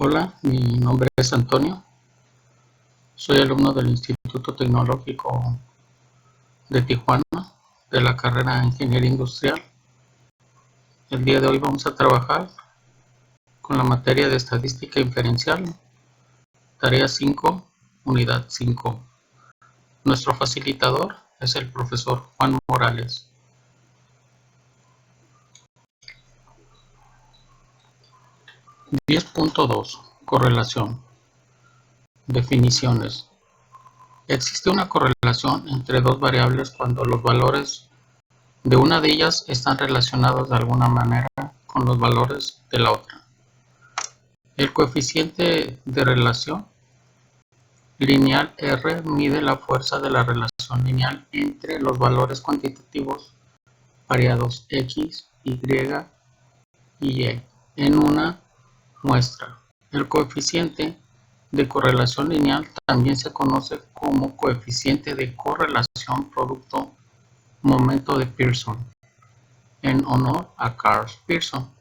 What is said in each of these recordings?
Hola, mi nombre es Antonio. Soy alumno del Instituto Tecnológico de Tijuana, de la carrera de Ingeniería Industrial. El día de hoy vamos a trabajar con la materia de Estadística Inferencial, tarea 5, unidad 5. Nuestro facilitador es el profesor Juan Morales. (10.2) Correlación. Definiciones. Existe una correlación entre dos variables cuando los valores de una de ellas están relacionados de alguna manera con los valores de la otra. El coeficiente de relación lineal R mide la fuerza de la relación lineal entre los valores cuantitativos variados X, Y y Y en una muestra. El coeficiente de correlación lineal también se conoce como coeficiente de correlación producto momento de Pearson, en honor a Carl Pearson,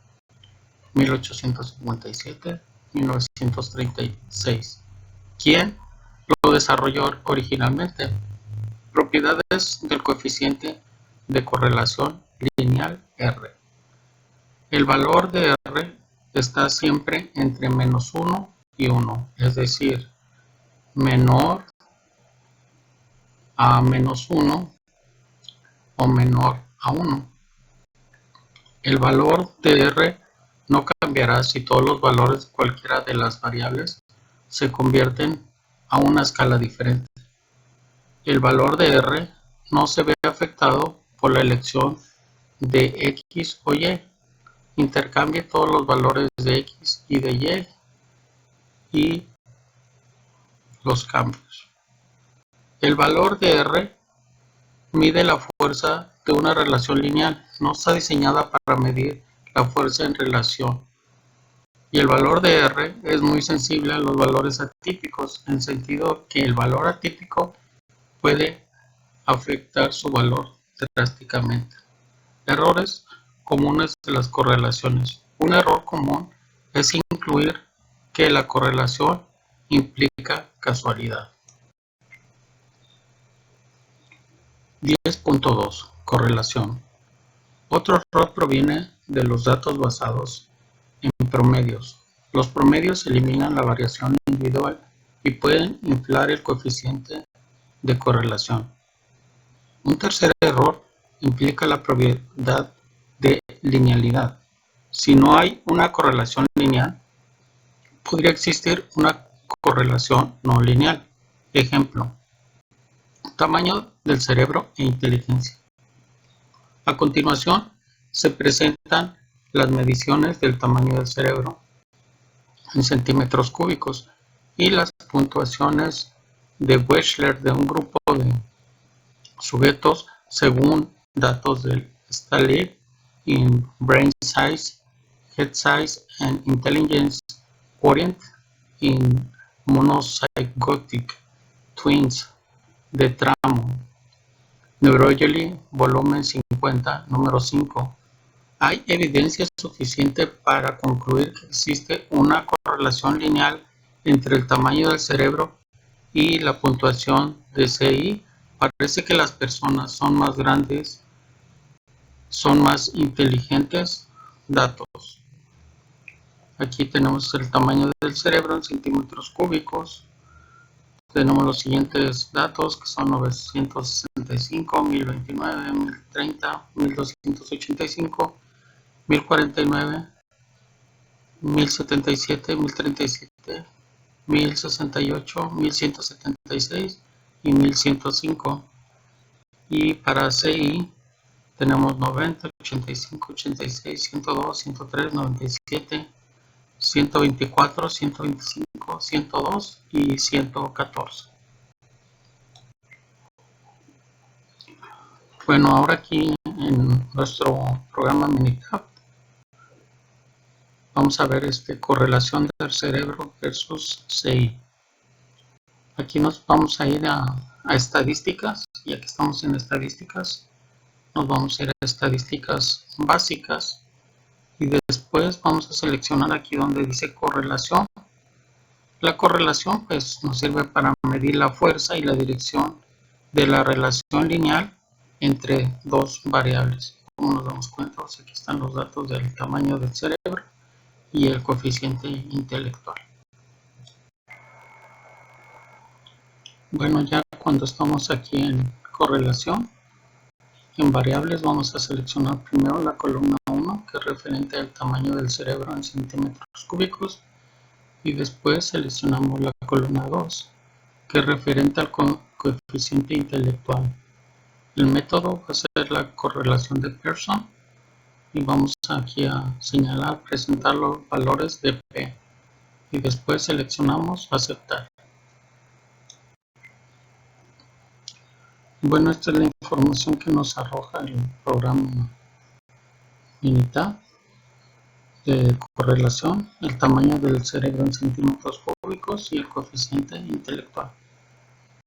1857-1936, quien lo desarrolló originalmente. Propiedades del coeficiente de correlación lineal R. El valor de R está siempre entre -1 y 1, es decir, menor a -1 o menor a 1. El valor de R no cambiará si todos los valores de cualquiera de las variables se convierten a una escala diferente. El valor de R no se ve afectado por la elección de X o Y. Intercambie todos los valores de X y de Y los cambios. El valor de R mide la fuerza de una relación lineal. No está diseñada para medir la fuerza en relación. Y el valor de R es muy sensible a los valores atípicos, en sentido que el valor atípico puede afectar su valor drásticamente. Errores comunes de las correlaciones. Un error común es incluir que la correlación implica casualidad. 10.2 Correlación. Otro error proviene de los datos basados en promedios. Los promedios eliminan la variación individual y pueden inflar el coeficiente de correlación. Un tercer error implica la propiedad de linealidad. Si no hay una correlación lineal, podría existir una correlación no lineal. Ejemplo: tamaño del cerebro e inteligencia. A continuación, se presentan las mediciones del tamaño del cerebro en centímetros cúbicos y las puntuaciones de Wechsler de un grupo de sujetos según datos del STALIB in Brain Size, Head Size and Intelligence Quotient in Monozygotic Twins de tramo Neurology, volumen 50, número 5. Hay evidencia suficiente para concluir que existe una correlación lineal entre el tamaño del cerebro y la puntuación de CI. Parece que las personas son más grandes, son más inteligentes. Datos. Aquí tenemos el tamaño del cerebro en centímetros cúbicos. Tenemos los siguientes datos, que son 965, 1029, 1030, 1285, 1049, 1077, 1037, 1068, 1176 y 1105. Y para CI tenemos 90, 85, 86, 102, 103, 97, 124, 125, 102 y 114. Bueno, ahora aquí en nuestro programa Minicap vamos a ver correlación del cerebro versus CI. Aquí nos vamos a ir a estadísticas, y aquí estamos en estadísticas. Nos vamos a ir a estadísticas básicas y después vamos a seleccionar aquí donde dice correlación La correlación pues nos sirve para medir la fuerza y la dirección de la relación lineal entre dos variables. Como nos damos cuenta, pues aquí están los datos del tamaño del cerebro y el coeficiente intelectual. Bueno, ya cuando estamos aquí en correlación, en variables vamos a seleccionar primero la columna 1, que es referente al tamaño del cerebro en centímetros cúbicos, y después seleccionamos la columna 2, que es referente al coeficiente intelectual. El método va a ser la correlación de Pearson y vamos aquí a señalar, presentar los valores de P y después seleccionamos aceptar. Bueno, esta es la información que nos arroja el programa Minitab de correlación, el tamaño del cerebro en centímetros cúbicos y el coeficiente intelectual.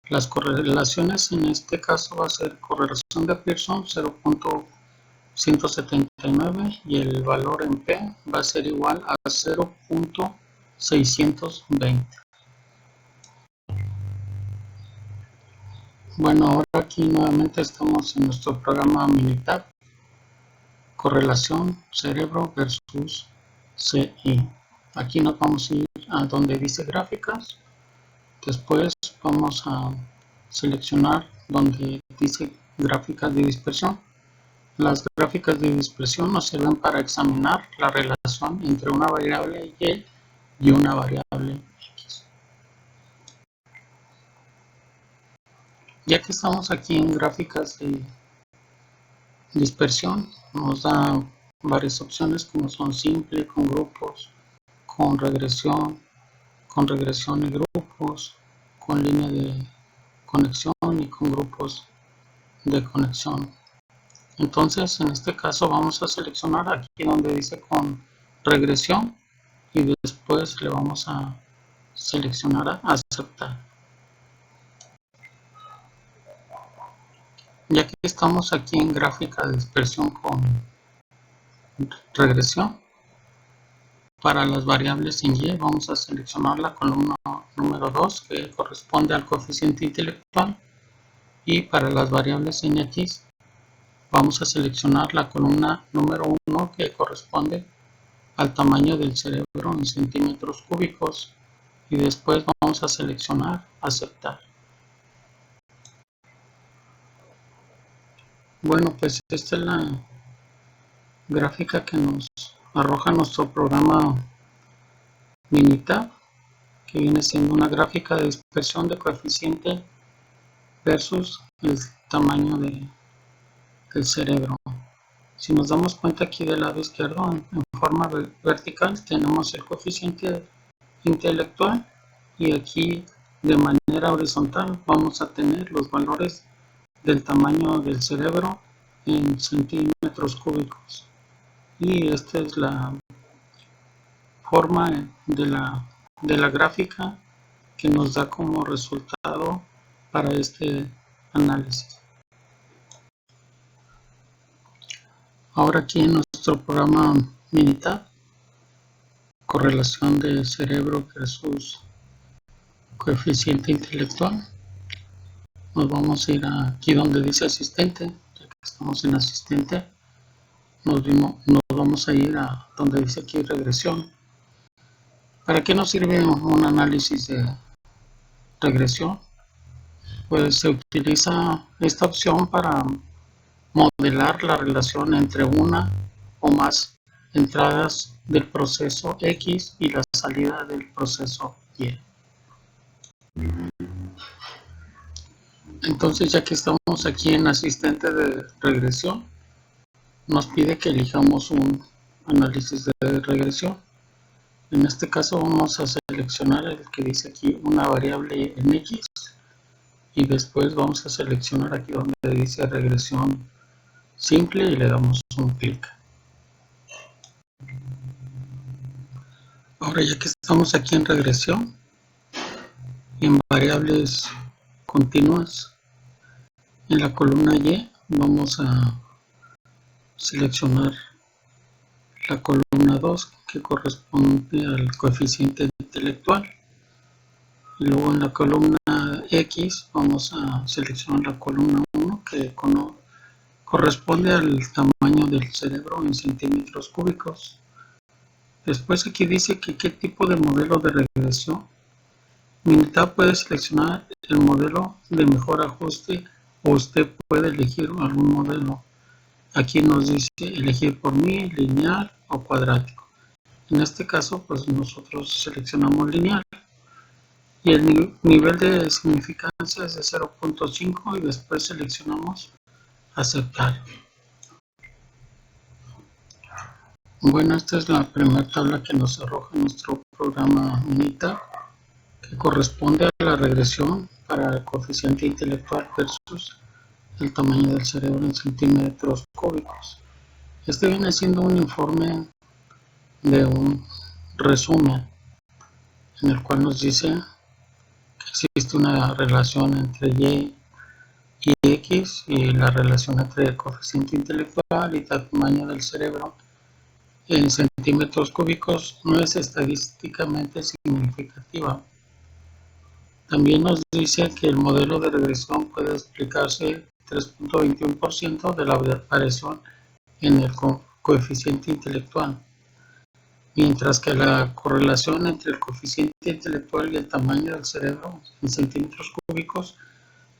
Las correlaciones en este caso va a ser correlación de Pearson 0.179 y el valor en P va a ser igual a 0.620. Bueno, ahora aquí nuevamente estamos en nuestro programa Minitab, correlación cerebro versus CI. Aquí nos vamos a ir a donde dice gráficas. Después vamos a seleccionar donde dice gráficas de dispersión. Las gráficas de dispersión nos sirven para examinar la relación entre una variable Y y una variable X. Ya que estamos aquí en gráficas de dispersión, nos da varias opciones como son simple, con grupos, con regresión y grupos, con línea de conexión y con grupos de conexión. Entonces, en este caso vamos a seleccionar aquí donde dice con regresión y después le vamos a seleccionar a aceptar. Ya que estamos aquí en gráfica de dispersión con regresión, para las variables en Y vamos a seleccionar la columna número 2 que corresponde al coeficiente intelectual, y para las variables en X vamos a seleccionar la columna número 1 que corresponde al tamaño del cerebro en centímetros cúbicos, y después vamos a seleccionar aceptar. Bueno, pues esta es la gráfica que nos arroja nuestro programa Minitab, que viene siendo una gráfica de dispersión de coeficiente versus el tamaño del cerebro. Si nos damos cuenta aquí del lado izquierdo, en forma vertical, tenemos el coeficiente intelectual, y aquí de manera horizontal vamos a tener los valores del tamaño del cerebro en centímetros cúbicos. Y esta es la forma de la gráfica que nos da como resultado para este análisis. Ahora aquí en nuestro programa Minitab, correlación de cerebro versus coeficiente intelectual, nos vamos a ir aquí donde dice asistente. Ya que estamos en asistente, nos vamos a ir a donde dice aquí regresión. ¿Para qué nos sirve un análisis de regresión? Pues se utiliza esta opción para modelar la relación entre una o más entradas del proceso X y la salida del proceso Y. Entonces, ya que estamos aquí en asistente de regresión, nos pide que elijamos un análisis de regresión. En este caso vamos a seleccionar el que dice aquí una variable en X, y después vamos a seleccionar aquí donde dice regresión simple y le damos un clic. Ahora, ya que estamos aquí en regresión, en variables continuas, en la columna Y vamos a seleccionar la columna 2 que corresponde al coeficiente intelectual, y luego en la columna X vamos a seleccionar la columna 1 que corresponde al tamaño del cerebro en centímetros cúbicos. Después aquí dice que qué tipo de modelo de regresión. Minita puede seleccionar el modelo de mejor ajuste o usted puede elegir algún modelo. Aquí nos dice elegir por mí, lineal o cuadrático. En este caso pues nosotros seleccionamos lineal. Y el nivel de significancia es de 0.5 y después seleccionamos aceptar. Bueno, esta es la primera tabla que nos arroja nuestro programa Minita, que corresponde a la regresión para el coeficiente intelectual versus el tamaño del cerebro en centímetros cúbicos. Este viene siendo un informe de un resumen en el cual nos dice que existe una relación entre Y y X y la relación entre el coeficiente intelectual y tamaño del cerebro en centímetros cúbicos no es estadísticamente significativa. También nos dice que el modelo de regresión puede explicarse 3.21% de la variación en el coeficiente intelectual, mientras que la correlación entre el coeficiente intelectual y el tamaño del cerebro en centímetros cúbicos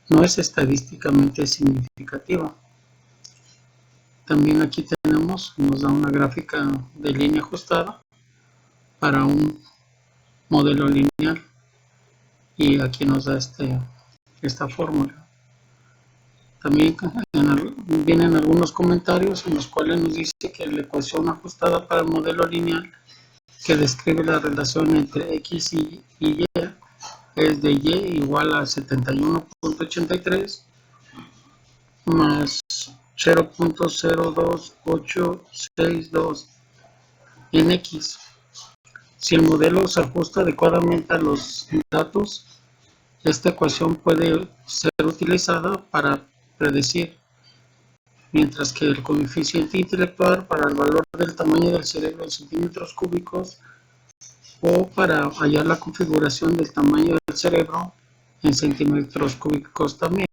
no es estadísticamente significativa. También aquí nos da una gráfica de línea ajustada para un modelo lineal y aquí nos da esta fórmula. También vienen algunos comentarios en los cuales nos dice que la ecuación ajustada para el modelo lineal que describe la relación entre X y Y es de Y igual a 71.83 más 0.02862 en X. Si el modelo se ajusta adecuadamente a los datos, esta ecuación puede ser utilizada para predecir, mientras que el coeficiente intelectual para el valor del tamaño del cerebro en centímetros cúbicos o para hallar la configuración del tamaño del cerebro en centímetros cúbicos también,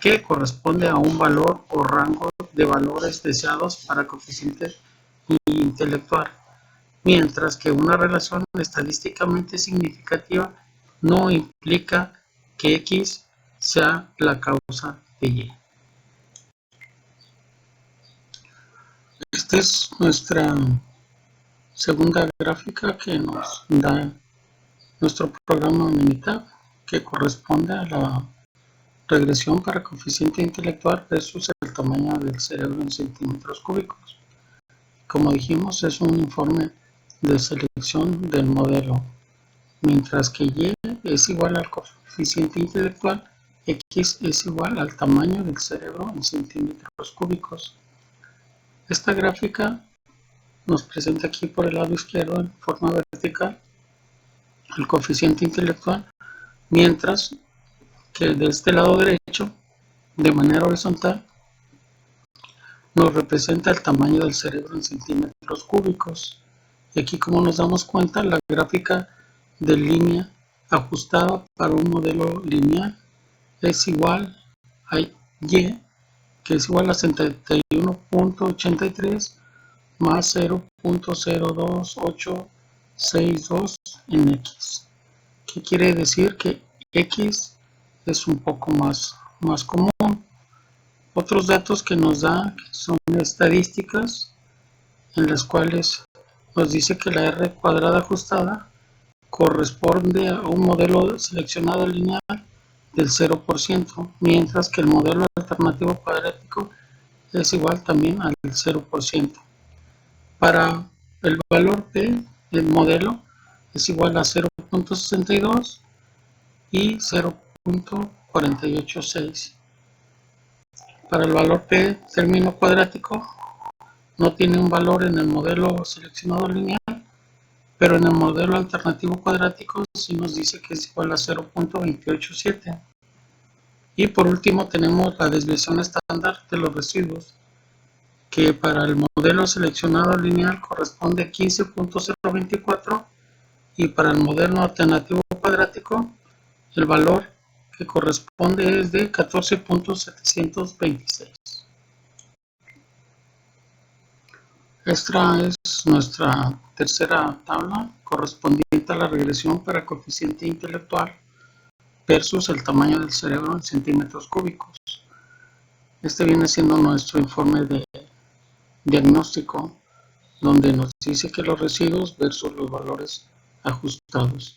que corresponde a un valor o rango de valores deseados para coeficiente intelectual, mientras que una relación estadísticamente significativa no implica que X sea la causa de Y. Esta es nuestra segunda gráfica que nos da nuestro programa Minita, que corresponde a la regresión para coeficiente intelectual versus el tamaño del cerebro en centímetros cúbicos. Como dijimos, es un informe de selección del modelo. Mientras que Y es igual al coeficiente intelectual, X es igual al tamaño del cerebro en centímetros cúbicos. Esta gráfica nos presenta aquí por el lado izquierdo en forma vertical el coeficiente intelectual, mientras que de este lado derecho, de manera horizontal, nos representa el tamaño del cerebro en centímetros cúbicos. Y aquí, como nos damos cuenta, la gráfica de línea ajustada para un modelo lineal es igual a Y, que es igual a 71.83 más 0.02862 en X. ¿Qué quiere decir? Que X es un poco más común. Otros datos que nos da son estadísticas en las cuales nos dice que la R cuadrada ajustada corresponde a un modelo seleccionado lineal del 0%, mientras que el modelo alternativo cuadrático es igual también al 0%. Para el valor P, el modelo es igual a 0.62 y 0.486. Para el valor P término cuadrático no tiene un valor en el modelo seleccionado lineal, pero en el modelo alternativo cuadrático sí nos dice que es igual a 0.287. Y por último tenemos la desviación estándar de los residuos, que para el modelo seleccionado lineal corresponde a 15.024 y para el modelo alternativo cuadrático El valor que corresponde es de 14.726. Esta es nuestra tercera tabla correspondiente a la regresión para coeficiente intelectual versus el tamaño del cerebro en centímetros cúbicos. Este viene siendo nuestro informe de diagnóstico, donde nos dice que los residuos versus los valores ajustados.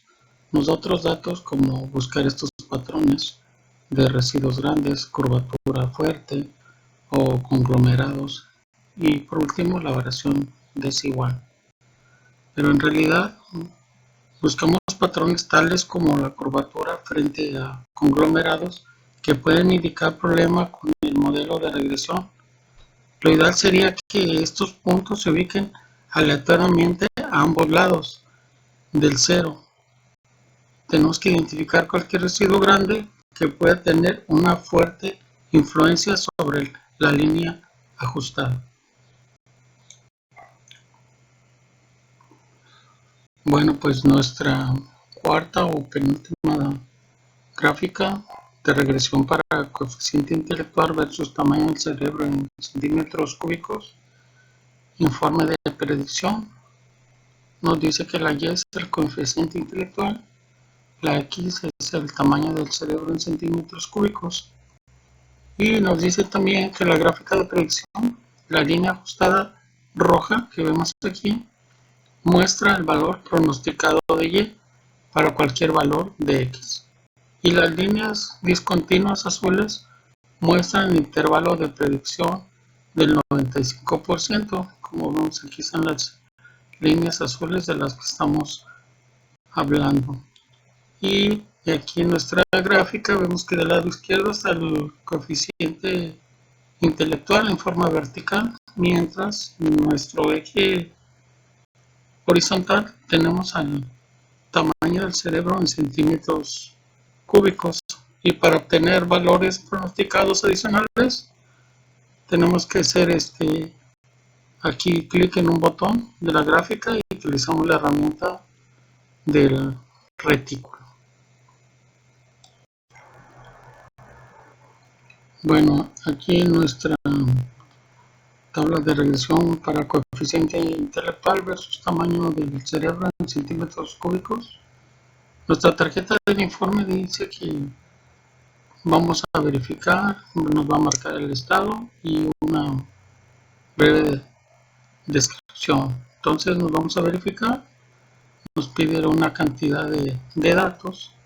Nos da otros datos como buscar estos patrones de residuos grandes, curvatura fuerte o conglomerados, y por último la variación desigual. Pero en realidad buscamos patrones tales como la curvatura frente a conglomerados que pueden indicar problemas con el modelo de regresión. Lo ideal sería que estos puntos se ubiquen aleatoriamente a ambos lados del cero. Tenemos que identificar cualquier residuo grande que pueda tener una fuerte influencia sobre la línea ajustada. Bueno, pues nuestra cuarta o penúltima gráfica de regresión para coeficiente intelectual versus tamaño del cerebro en centímetros cúbicos, informe de predicción, nos dice que la Y es el coeficiente intelectual, la X es el tamaño del cerebro en centímetros cúbicos, y nos dice también que la gráfica de predicción, la línea ajustada roja que vemos aquí, muestra el valor pronosticado de Y para cualquier valor de X. Y las líneas discontinuas azules muestran el intervalo de predicción del 95%, como vemos aquí son las líneas azules de las que estamos hablando. Y aquí en nuestra gráfica vemos que del lado izquierdo está el coeficiente intelectual en forma vertical, mientras en nuestro eje horizontal tenemos al tamaño del cerebro en centímetros cúbicos, y para obtener valores pronosticados adicionales tenemos que hacer aquí clic en un botón de la gráfica y utilizamos la herramienta del retículo. Bueno, aquí en nuestra tabla de regresión para coeficiente intelectual versus tamaño del cerebro en centímetros cúbicos, nuestra tarjeta del informe dice que vamos a verificar, nos va a marcar el estado y una breve descripción. Entonces nos vamos a verificar, nos pide una cantidad de datos,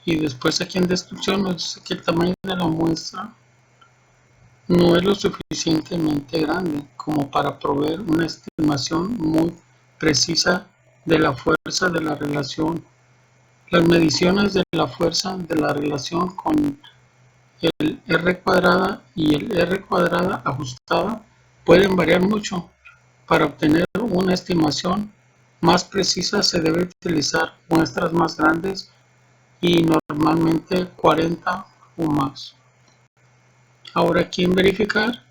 y después aquí en descripción nos dice que el tamaño de la muestra no es lo suficientemente grande como para proveer una estimación muy precisa de la fuerza de la relación. Las mediciones de la fuerza de la relación con el R cuadrada y el R cuadrada ajustada pueden variar mucho. Para obtener una estimación más precisa se debe utilizar muestras más grandes y normalmente 40 o más. Ahora aquí en verificar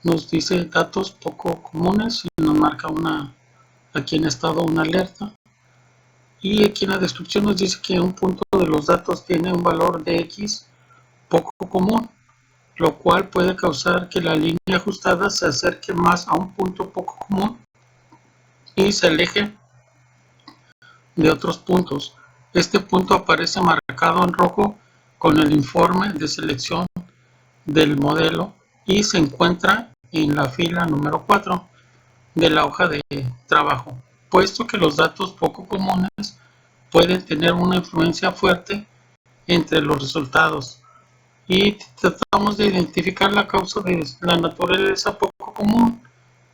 nos dice datos poco comunes y nos marca aquí en estado una alerta, y aquí en la descripción nos dice que un punto de los datos tiene un valor de X poco común, lo cual puede causar que la línea ajustada se acerque más a un punto poco común y se aleje de otros puntos. Este punto aparece marcado en rojo con el informe de selección del modelo y se encuentra en la fila número 4 de la hoja de trabajo, puesto que los datos poco comunes pueden tener una influencia fuerte entre los resultados, y tratamos de identificar la causa de la naturaleza poco común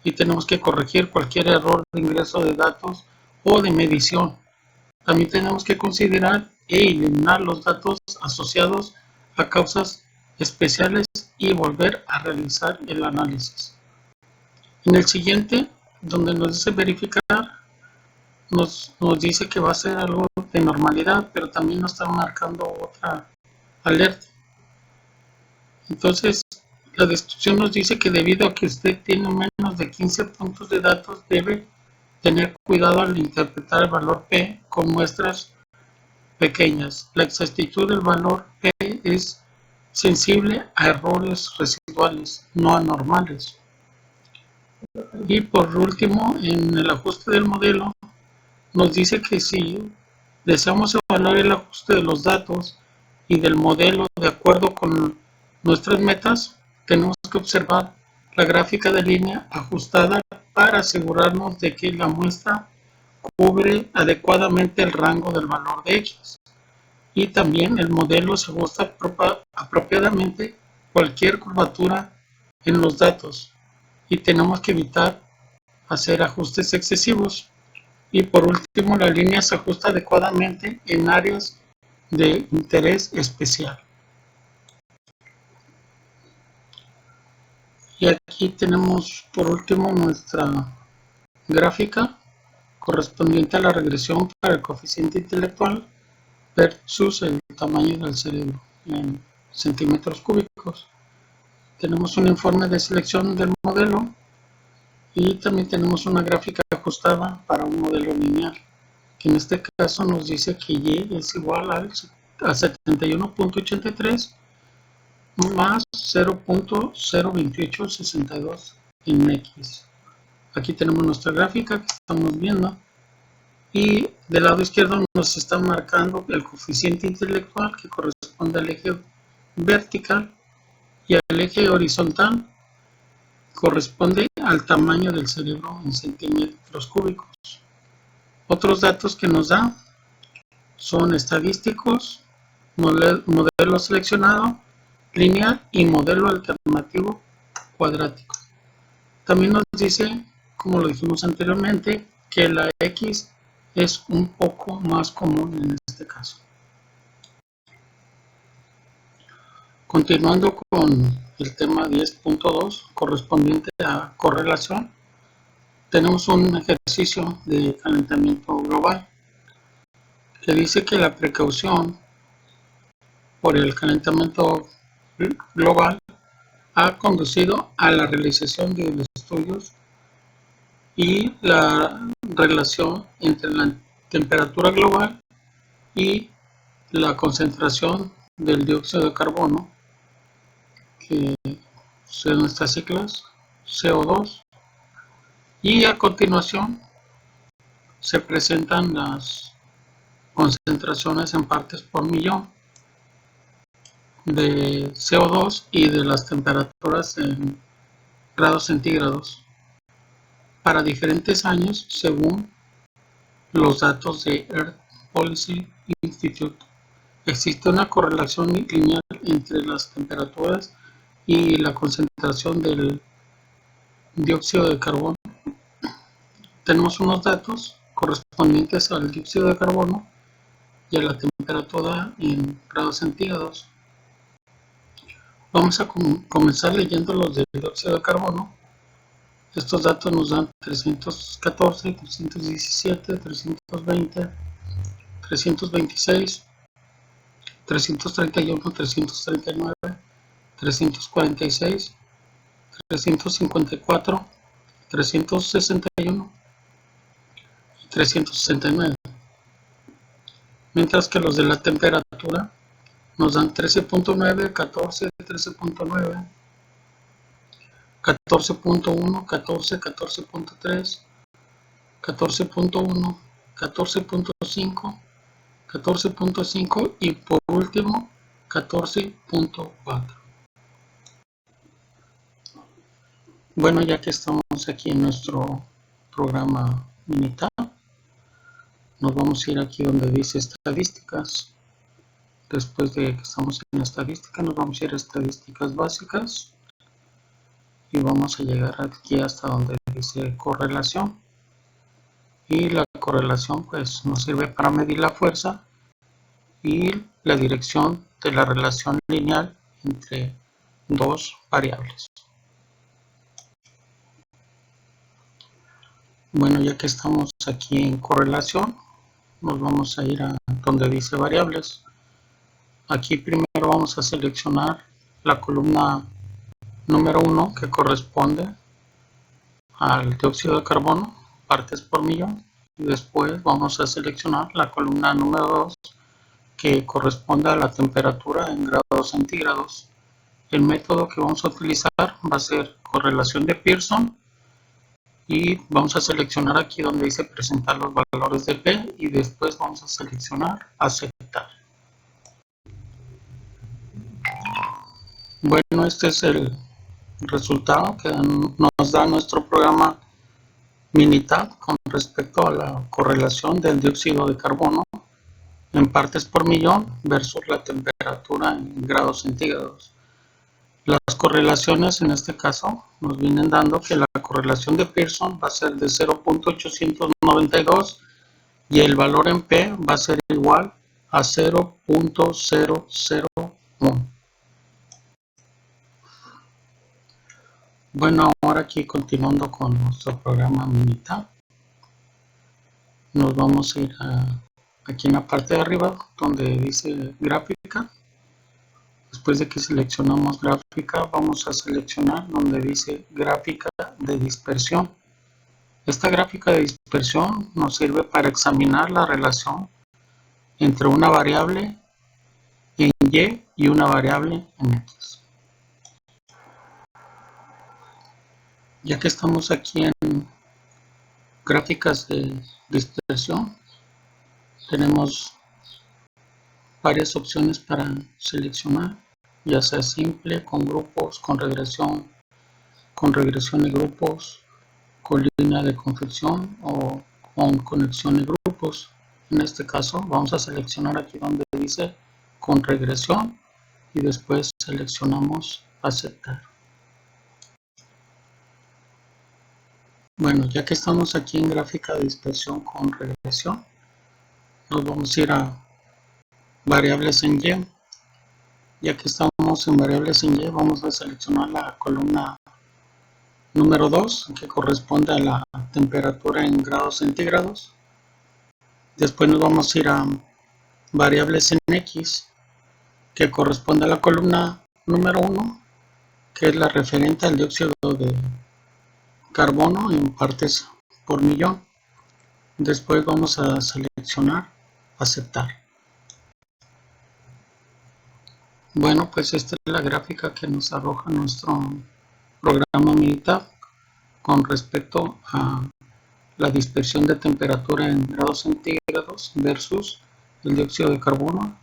y tenemos que corregir cualquier error de ingreso de datos o de medición. También tenemos que considerar e eliminar los datos asociados a causas especiales y volver a realizar el análisis. En el siguiente, donde nos dice verificar, nos dice que va a ser algo de normalidad, pero también nos está marcando otra alerta. Entonces, la descripción nos dice que debido a que usted tiene menos de 15 puntos de datos, debe tener cuidado al interpretar el valor P con muestras pequeñas. La exactitud del valor P es sensible a errores residuales, no anormales. Y por último, en el ajuste del modelo, nos dice que si deseamos evaluar el ajuste de los datos y del modelo de acuerdo con nuestras metas, tenemos que observar la gráfica de línea ajustada para asegurarnos de que la muestra cubre adecuadamente el rango del valor de X. Y también el modelo se ajusta apropiadamente cualquier curvatura en los datos y tenemos que evitar hacer ajustes excesivos. Y por último, la línea se ajusta adecuadamente en áreas de interés especial. Y aquí tenemos por último nuestra gráfica correspondiente a la regresión para el coeficiente intelectual versus el tamaño del cerebro en centímetros cúbicos. Tenemos un informe de selección del modelo y también tenemos una gráfica ajustada para un modelo lineal, que en este caso nos dice que Y es igual a 71.83 más 0.02862 en X. Aquí tenemos nuestra gráfica que estamos viendo y del lado izquierdo nos está marcando el coeficiente intelectual que corresponde al eje vertical y al eje horizontal corresponde al tamaño del cerebro en centímetros cúbicos. Otros datos que nos da son estadísticos, modelo seleccionado, lineal y modelo alternativo cuadrático. También nos dice, como lo dijimos anteriormente, que la X es un poco más común en este caso. Continuando con el tema 10.2 correspondiente a correlación, tenemos un ejercicio de calentamiento global que dice que la precaución por el calentamiento global ha conducido a la realización de estudios y la relación entre la temperatura global y la concentración del dióxido de carbono, que son estas siglas CO2, y a continuación se presentan las concentraciones en partes por millón de CO2 y de las temperaturas en grados centígrados para diferentes años según los datos de Earth Policy Institute. Existe una correlación lineal entre las temperaturas y la concentración del dióxido de carbono. Tenemos unos datos correspondientes al dióxido de carbono y a la temperatura en grados centígrados. Vamos a comenzar leyendo los del dióxido de carbono. Estos datos nos dan 314, 317, 320, 326, 331, 339, 346, 354, 361 y 369. Mientras que los de la temperatura nos dan 13.9, 14, 13.9, 14.1, 14, 14.3, 14.1, 14.5, 14.5 y por último 14.4. Bueno, ya que estamos aquí en nuestro programa Minitab, nos vamos a ir aquí donde dice estadísticas. Después de que estamos en estadística, nos vamos a ir a estadísticas básicas y vamos a llegar aquí hasta donde dice correlación. Y la correlación pues nos sirve para medir la fuerza y la dirección de la relación lineal entre dos variables. Bueno, ya que estamos aquí en correlación, nos vamos a ir a donde dice variables. Aquí primero vamos a seleccionar la columna número 1 que corresponde al dióxido de carbono, partes por millón. Y después vamos a seleccionar la columna número 2 que corresponde a la temperatura en grados centígrados. El método que vamos a utilizar va a ser correlación de Pearson y vamos a seleccionar aquí donde dice presentar los valores de P y después vamos a seleccionar aceptar. Bueno, este es el resultado que nos da nuestro programa Minitab con respecto a la correlación del dióxido de carbono en partes por millón versus la temperatura en grados centígrados. Las correlaciones en este caso nos vienen dando que la correlación de Pearson va a ser de 0.892 y el valor en P va a ser igual a 0.001. Bueno, ahora aquí continuando con nuestro programa Minitab, nos vamos a ir aquí en la parte de arriba donde dice gráfica. Después de que seleccionamos gráfica, vamos a seleccionar donde dice gráfica de dispersión. Esta gráfica de dispersión nos sirve para examinar la relación entre una variable en Y y una variable en X. Ya que estamos aquí en gráficas de dispersión, tenemos varias opciones para seleccionar, ya sea simple, con grupos, con regresión de grupos, con línea de confección o con conexión de grupos. En este caso vamos a seleccionar aquí donde dice con regresión y después seleccionamos aceptar. Bueno, ya que estamos aquí en gráfica de dispersión con regresión, nos vamos a ir a variables en Y. Ya que estamos en variables en Y, vamos a seleccionar la columna número 2, que corresponde a la temperatura en grados centígrados. Después nos vamos a ir a variables en X, que corresponde a la columna número 1, que es la referente al dióxido de carbono en partes por millón. Después vamos a seleccionar aceptar. Bueno, pues esta es la gráfica que nos arroja nuestro programa Minitab con respecto a la dispersión de temperatura en grados centígrados versus el dióxido de carbono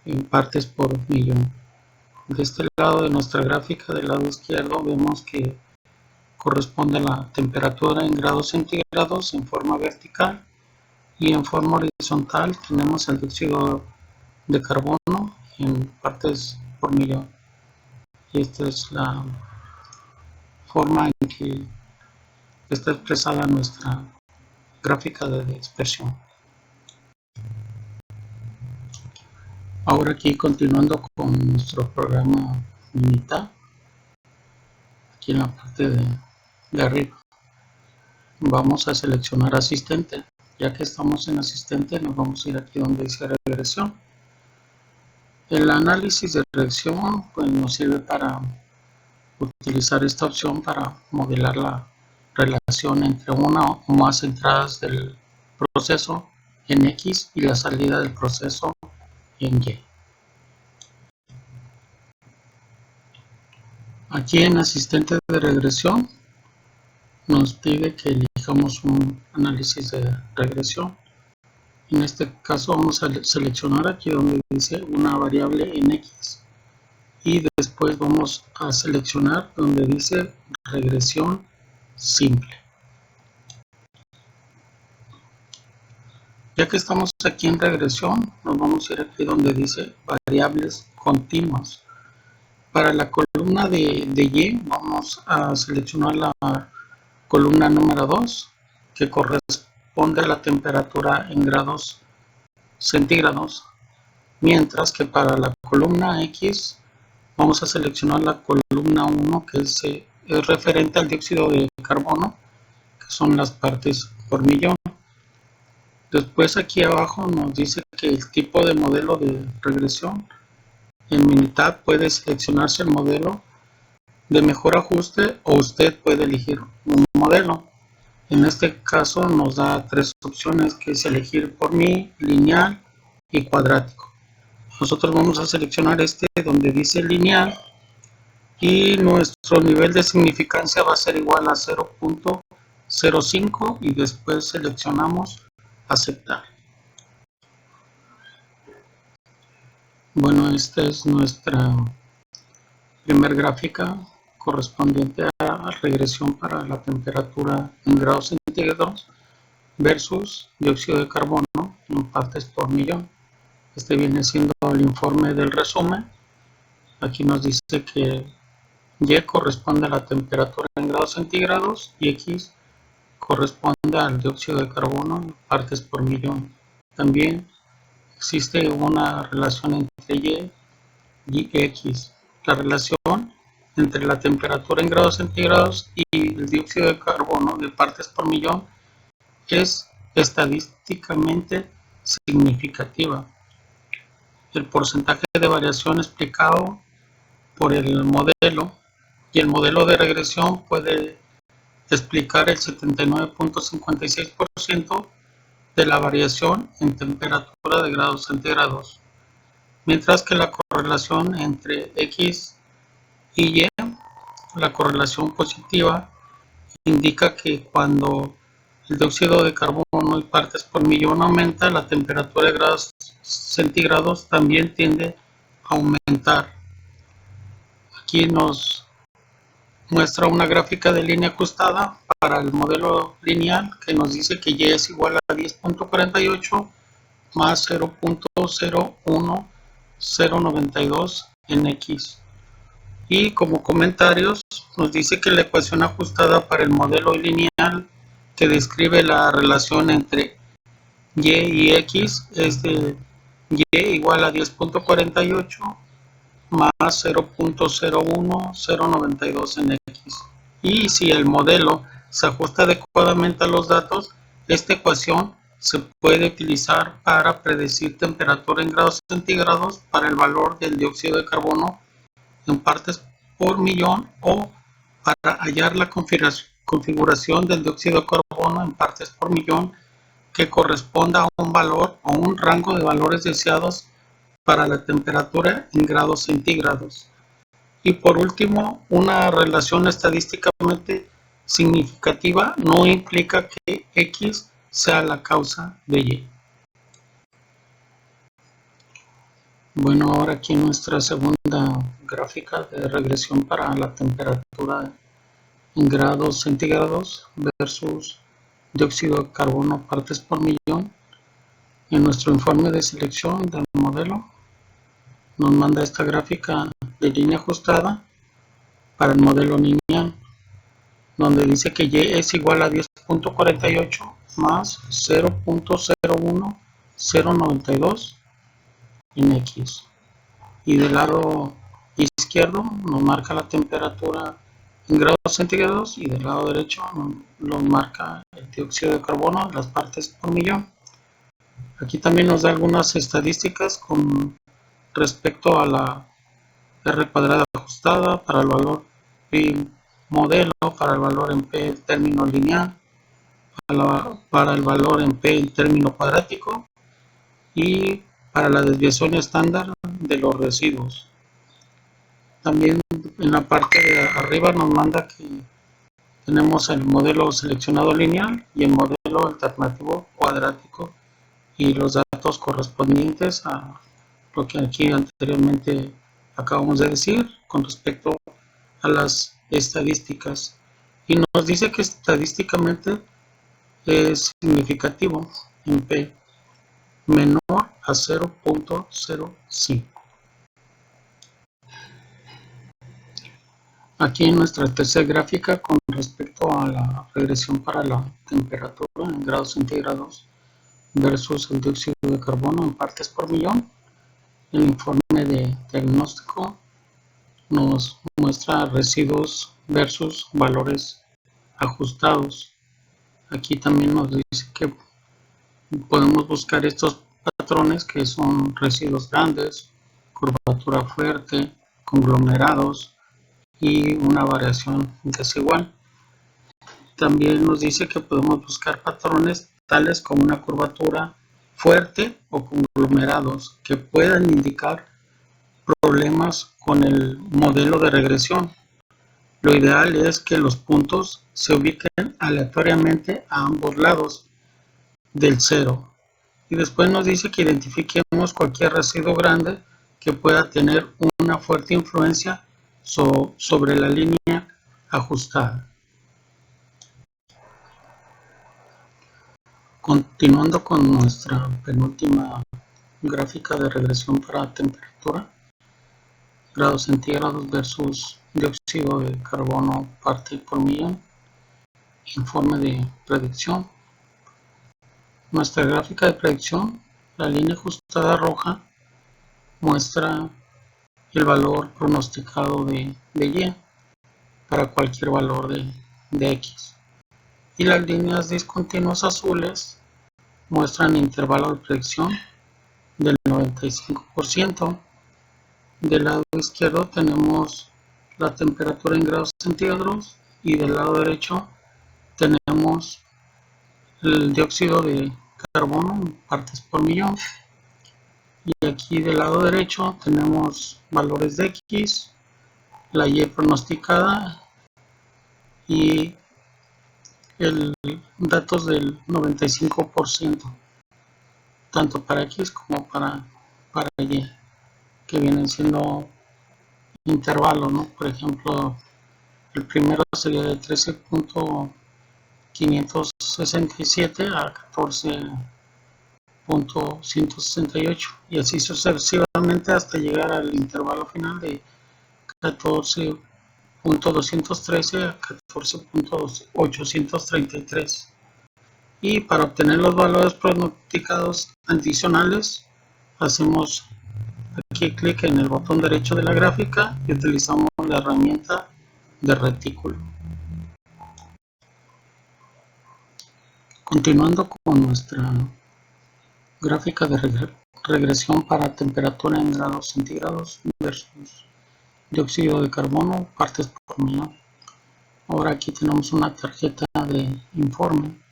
en partes por millón. De este lado de nuestra gráfica, del lado izquierdo, vemos que corresponde a la temperatura en grados centígrados en forma vertical y en forma horizontal tenemos el dióxido de carbono en partes por millón. Y esta es la forma en que está expresada nuestra gráfica de dispersión. Ahora aquí continuando con nuestro programa Minitab, aquí en la parte de arriba vamos a seleccionar asistente. Ya que estamos en asistente, nos vamos a ir aquí donde dice regresión. El análisis de regresión pues, nos sirve para utilizar esta opción para modelar la relación entre una o más entradas del proceso en X y la salida del proceso en Y. Aquí en asistente de regresión nos pide que elijamos un análisis de regresión. En este caso vamos a seleccionar aquí donde dice una variable en X y después vamos a seleccionar donde dice regresión simple. Ya que estamos aquí en regresión, nos vamos a ir aquí donde dice variables continuas. Para la columna de Y vamos a seleccionar la columna número 2, que corresponde a la temperatura en grados centígrados, mientras que para la columna X vamos a seleccionar la columna 1, que es referente al dióxido de carbono, que son las partes por millón. Después aquí abajo nos dice que el tipo de modelo de regresión en Minitab puede seleccionarse el modelo de mejor ajuste o usted puede elegir un modelo. En este caso nos da tres opciones, que es elegir por mí, lineal y cuadrático. nosotros vamos a seleccionar este donde dice lineal y nuestro nivel de significancia va a ser igual a 0.05 y después seleccionamos aceptar. Bueno, esta es nuestra primer gráfica correspondiente a regresión para la temperatura en grados centígrados versus dióxido de carbono en partes por millón. Este viene siendo el informe del resumen. Aquí nos dice que Y corresponde a la temperatura en grados centígrados y X corresponde al dióxido de carbono en partes por millón. También existe una relación entre Y X. La relación entre la temperatura en grados centígrados y el dióxido de carbono de partes por millón es estadísticamente significativa. El porcentaje de variación explicado por el modelo y el modelo de regresión puede explicar el 79.56% de la variación en temperatura de grados centígrados, mientras que la correlación entre X y Y, la correlación positiva, indica que cuando el dióxido de carbono y partes por millón aumenta, la temperatura de grados centígrados también tiende a aumentar. Aquí nos muestra una gráfica de línea ajustada para el modelo lineal que nos dice que Y es igual a 10.48 más 0.01092 en X. Y como comentarios nos dice que la ecuación ajustada para el modelo lineal que describe la relación entre Y y X es de Y igual a 10.48 más 0.01092 en X. Y si el modelo se ajusta adecuadamente a los datos, esta ecuación se puede utilizar para predecir temperatura en grados centígrados para el valor del dióxido de carbono en partes por millón o para hallar la configuración del dióxido de carbono en partes por millón que corresponda a un valor o un rango de valores deseados para la temperatura en grados centígrados. Y por último, una relación estadísticamente significativa no implica que X sea la causa de Y. Bueno, ahora aquí nuestra segunda gráfica de regresión para la temperatura en grados centígrados versus dióxido de carbono partes por millón. En nuestro informe de selección del modelo nos manda esta gráfica de línea ajustada para el modelo lineal, donde dice que Y es igual a 10.48 más 0.01092 en X. Y del lado izquierdo nos marca la temperatura en grados centígrados y del lado derecho nos marca el dióxido de carbono, las partes por millón. Aquí también nos da algunas estadísticas con respecto a la R cuadrada ajustada para el valor pi modelo, para el valor en P el término lineal, para el valor en P el término cuadrático y para la desviación estándar de los residuos. También en la parte de arriba nos manda que tenemos el modelo seleccionado lineal y el modelo alternativo cuadrático y los datos correspondientes a lo que aquí anteriormente acabamos de decir con respecto a las estadísticas. Y nos dice que estadísticamente es significativo en P menor a 0.05. Aquí en nuestra tercera gráfica con respecto a la regresión para la temperatura en grados centígrados versus el dióxido de carbono en partes por millón, el informe de diagnóstico nos muestra residuos versus valores ajustados. Aquí también nos dice que podemos buscar estos patrones que son residuos grandes, curvatura fuerte, conglomerados y una variación desigual. También nos dice que podemos buscar patrones tales como una curvatura fuerte o conglomerados que puedan indicar problemas con el modelo de regresión. Lo ideal es que los puntos se ubiquen aleatoriamente a ambos lados del cero. Y después nos dice que identifiquemos cualquier residuo grande que pueda tener una fuerte influencia sobre la línea ajustada. Continuando con nuestra penúltima gráfica de regresión para temperatura, grados centígrados versus dióxido de carbono parte por millón, informe de predicción. Nuestra gráfica de predicción, la línea ajustada roja muestra el valor pronosticado de Y para cualquier valor de X. Y las líneas discontinuas azules muestran intervalo de predicción del 95%. Del lado izquierdo tenemos la temperatura en grados centígrados y del lado derecho tenemos el dióxido de carbono en partes por millón. Y aquí del lado derecho tenemos valores de X, la Y pronosticada y el datos del 95%, tanto para X como para Y, que vienen siendo intervalos, ¿no? Por ejemplo, el primero sería de 13.567 a 14.168 y así sucesivamente hasta llegar al intervalo final de 14.213 a 14.833. Y para obtener los valores pronosticados adicionales, hacemos aquí clic en el botón derecho de la gráfica y utilizamos la herramienta de retículo. Continuando con nuestra gráfica de regresión para temperatura en grados centígrados versus dióxido de carbono partes por millón. Ahora aquí tenemos una tarjeta de informe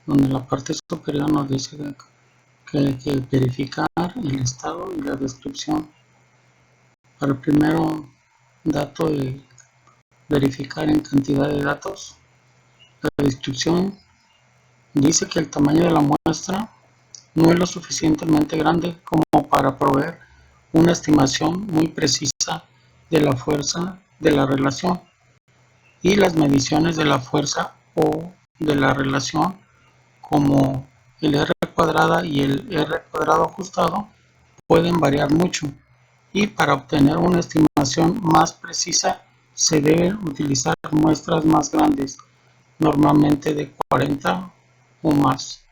donde en la parte superior nos dice que hay que verificar el estado y la descripción. Para el primero dato de verificar en cantidad de datos, la descripción dice que el tamaño de la muestra no es lo suficientemente grande como para proveer una estimación muy precisa de la fuerza de la relación, y las mediciones de la fuerza o de la relación como el R cuadrada y el R cuadrado ajustado pueden variar mucho, y para obtener una estimación más precisa se deben utilizar muestras más grandes, normalmente de 40 o más.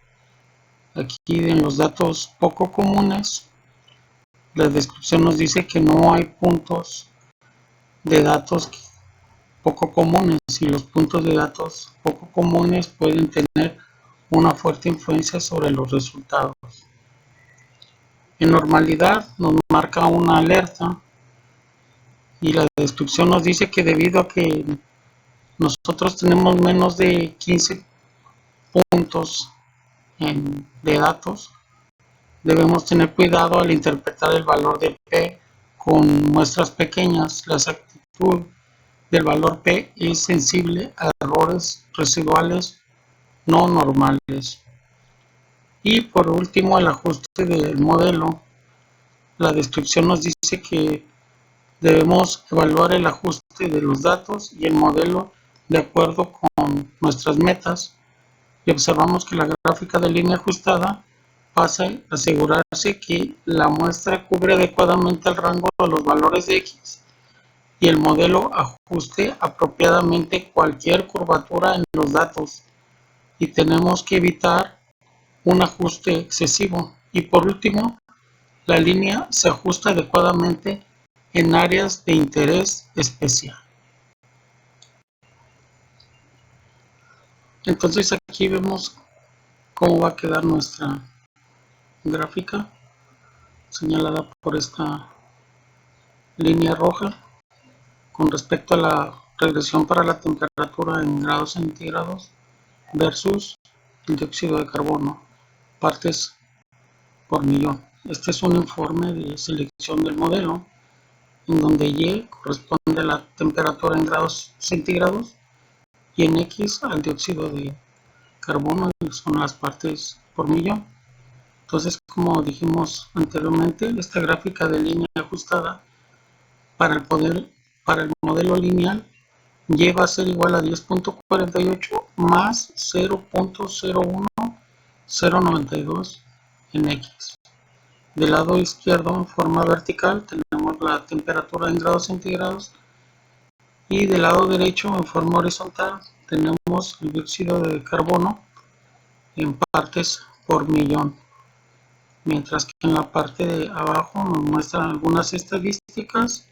Aquí en los datos poco comunes, la descripción nos dice que no hay puntos de datos poco comunes, y los puntos de datos poco comunes pueden tener una fuerte influencia sobre los resultados. En normalidad nos marca una alerta y la descripción nos dice que debido a que nosotros tenemos menos de 15 puntos de datos, debemos tener cuidado al interpretar el valor de P con muestras pequeñas. La exactitud del valor P es sensible a errores residuales no normales. Y por último, el ajuste del modelo. La descripción nos dice que debemos evaluar el ajuste de los datos y el modelo de acuerdo con nuestras metas, y observamos que la gráfica de línea ajustada pasa a asegurarse que la muestra cubre adecuadamente el rango de los valores de X y el modelo ajuste apropiadamente cualquier curvatura en los datos, y tenemos que evitar un ajuste excesivo. Y por último, la línea se ajusta adecuadamente en áreas de interés especial. Entonces aquí vemos cómo va a quedar nuestra gráfica señalada por esta línea roja con respecto a la regresión para la temperatura en grados centígrados versus el dióxido de carbono partes por millón. Este es un informe de selección del modelo, en donde Y corresponde a la temperatura en grados centígrados y en X al dióxido de carbono, y son las partes por millón. Entonces, como dijimos anteriormente, esta gráfica de línea ajustada para el modelo lineal Y va a ser igual a 10.48 más 0.01092 en X. Del lado izquierdo, en forma vertical, tenemos la temperatura en grados centígrados, y del lado derecho, en forma horizontal, tenemos el dióxido de carbono en partes por millón. Mientras que en la parte de abajo nos muestran algunas estadísticas,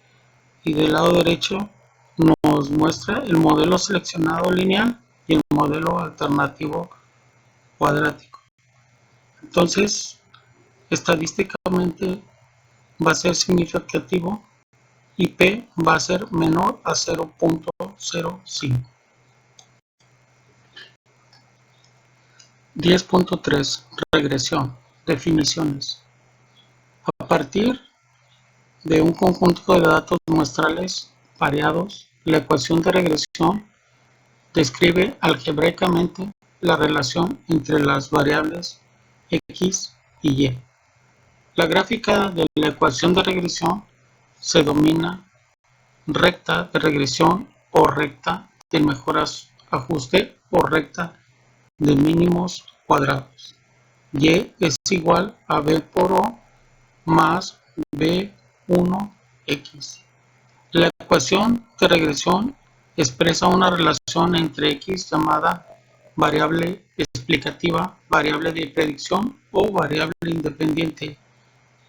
y del lado derecho nos muestra el modelo seleccionado lineal y el modelo alternativo cuadrático. Entonces, estadísticamente va a ser significativo y P va a ser menor a 0.05. 10.3. Regresión. Definiciones. A partir de un conjunto de datos muestrales pareados, la ecuación de regresión describe algebraicamente la relación entre las variables X y Y. La gráfica de la ecuación de regresión se denomina recta de regresión o recta de mejor ajuste o recta de mínimos cuadrados. Y es igual a B por O más B1X. La ecuación de regresión expresa una relación entre X llamada variable explicativa, variable de predicción o variable independiente,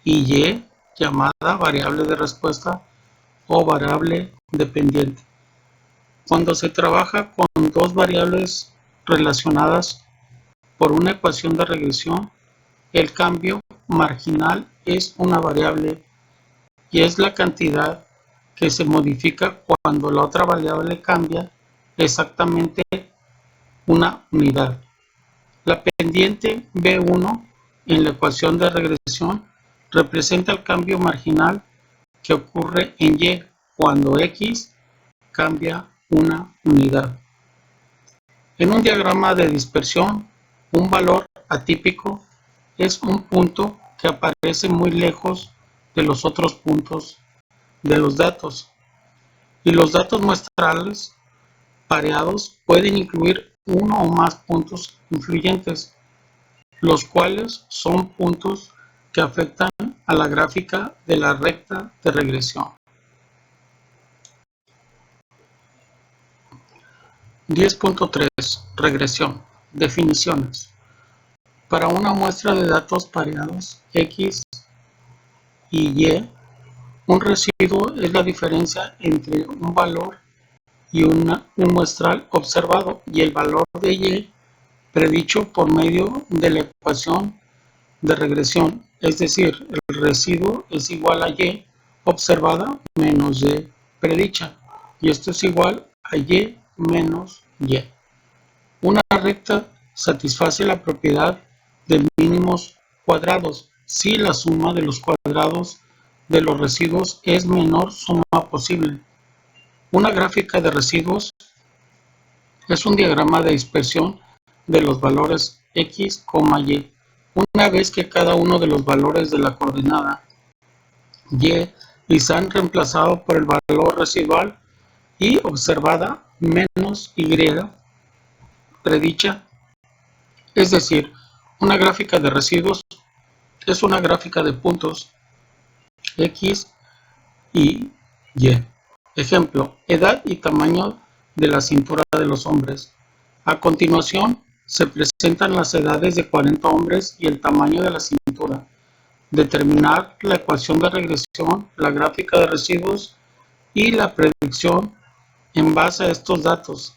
y Y llamada variable de respuesta o variable dependiente. Cuando se trabaja con dos variables relacionadas por una ecuación de regresión, el cambio marginal es una variable y es la cantidad que se modifica cuando la otra variable cambia exactamente una unidad. La pendiente B1 en la ecuación de regresión representa el cambio marginal que ocurre en Y cuando X cambia una unidad. En un diagrama de dispersión, un valor atípico es un punto que aparece muy lejos de los otros puntos de los datos, y los datos muestrales pareados pueden incluir uno o más puntos influyentes, los cuales son puntos que afectan a la gráfica de la recta de regresión. 10.3. Regresión. Definiciones. Para una muestra de datos pareados X y Y, un residuo es la diferencia entre un valor y un muestral observado y el valor de Y predicho por medio de la ecuación de regresión, es decir, el residuo es igual a Y observada menos Y predicha, y esto es igual a Y menos Y. Una recta satisface la propiedad de mínimos cuadrados si la suma de los cuadrados de los residuos es menor suma posible. Una gráfica de residuos es un diagrama de dispersión de los valores X, Y. Una vez que cada uno de los valores de la coordenada Y se han reemplazado por el valor residual Y observada menos Y predicha, es decir, una gráfica de residuos es una gráfica de puntos X y Y. Ejemplo, edad y tamaño de la cintura de los hombres. A continuación, se presentan las edades de 40 hombres y el tamaño de la cintura. Determinar la ecuación de regresión, la gráfica de residuos y la predicción en base a estos datos,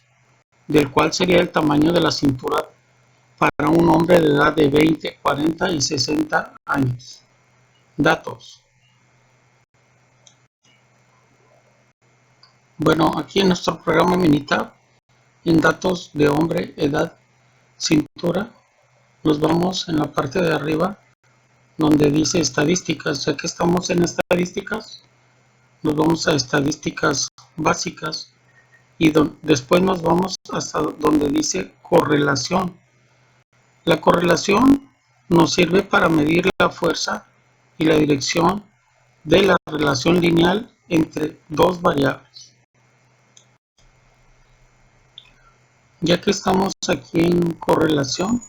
del cual sería el tamaño de la cintura para un hombre de edad de 20, 40 y 60 años. Datos. Bueno, aquí en nuestro programa Minitab, en datos de hombre, edad, cintura, nos vamos en la parte de arriba, donde dice estadísticas. Ya que estamos en estadísticas, nos vamos a estadísticas básicas y después nos vamos hasta donde dice correlación. La correlación nos sirve para medir la fuerza y la dirección de la relación lineal entre dos variables. Ya que estamos aquí en correlación,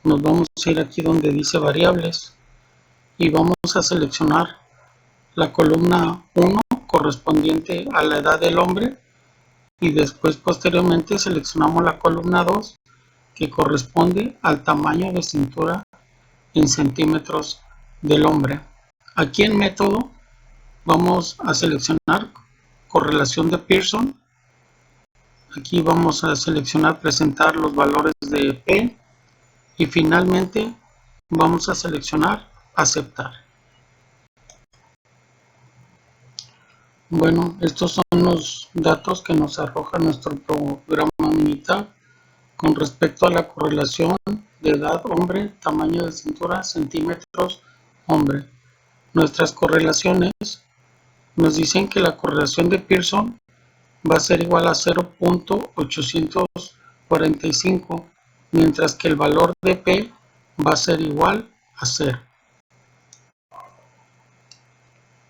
nos vamos a ir aquí donde dice variables y vamos a seleccionar la columna 1 correspondiente a la edad del hombre y después posteriormente seleccionamos la columna 2 que corresponde al tamaño de cintura en centímetros del hombre. Aquí en método vamos a seleccionar correlación de Pearson. Aquí vamos a seleccionar presentar los valores de P y finalmente vamos a seleccionar aceptar. Bueno, estos son los datos que nos arroja nuestro programa Minitab con respecto a la correlación de edad hombre, tamaño de cintura, centímetros hombre. Nuestras correlaciones nos dicen que la correlación de Pearson va a ser igual a 0.845, mientras que el valor de P va a ser igual a 0.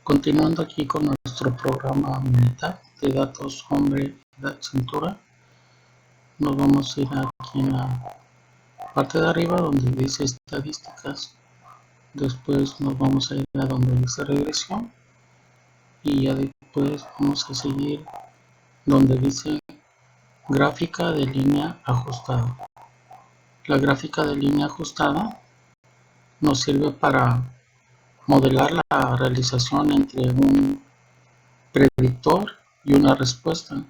Continuando aquí con nuestro programa Minitab de datos hombre, edad, cintura, nos vamos a ir aquí en la parte de arriba donde dice estadísticas. Después nos vamos a ir a donde dice regresión y ya después vamos a seguir donde dice gráfica de línea ajustada. La gráfica de línea ajustada nos sirve para modelar la realización entre un predictor y una respuesta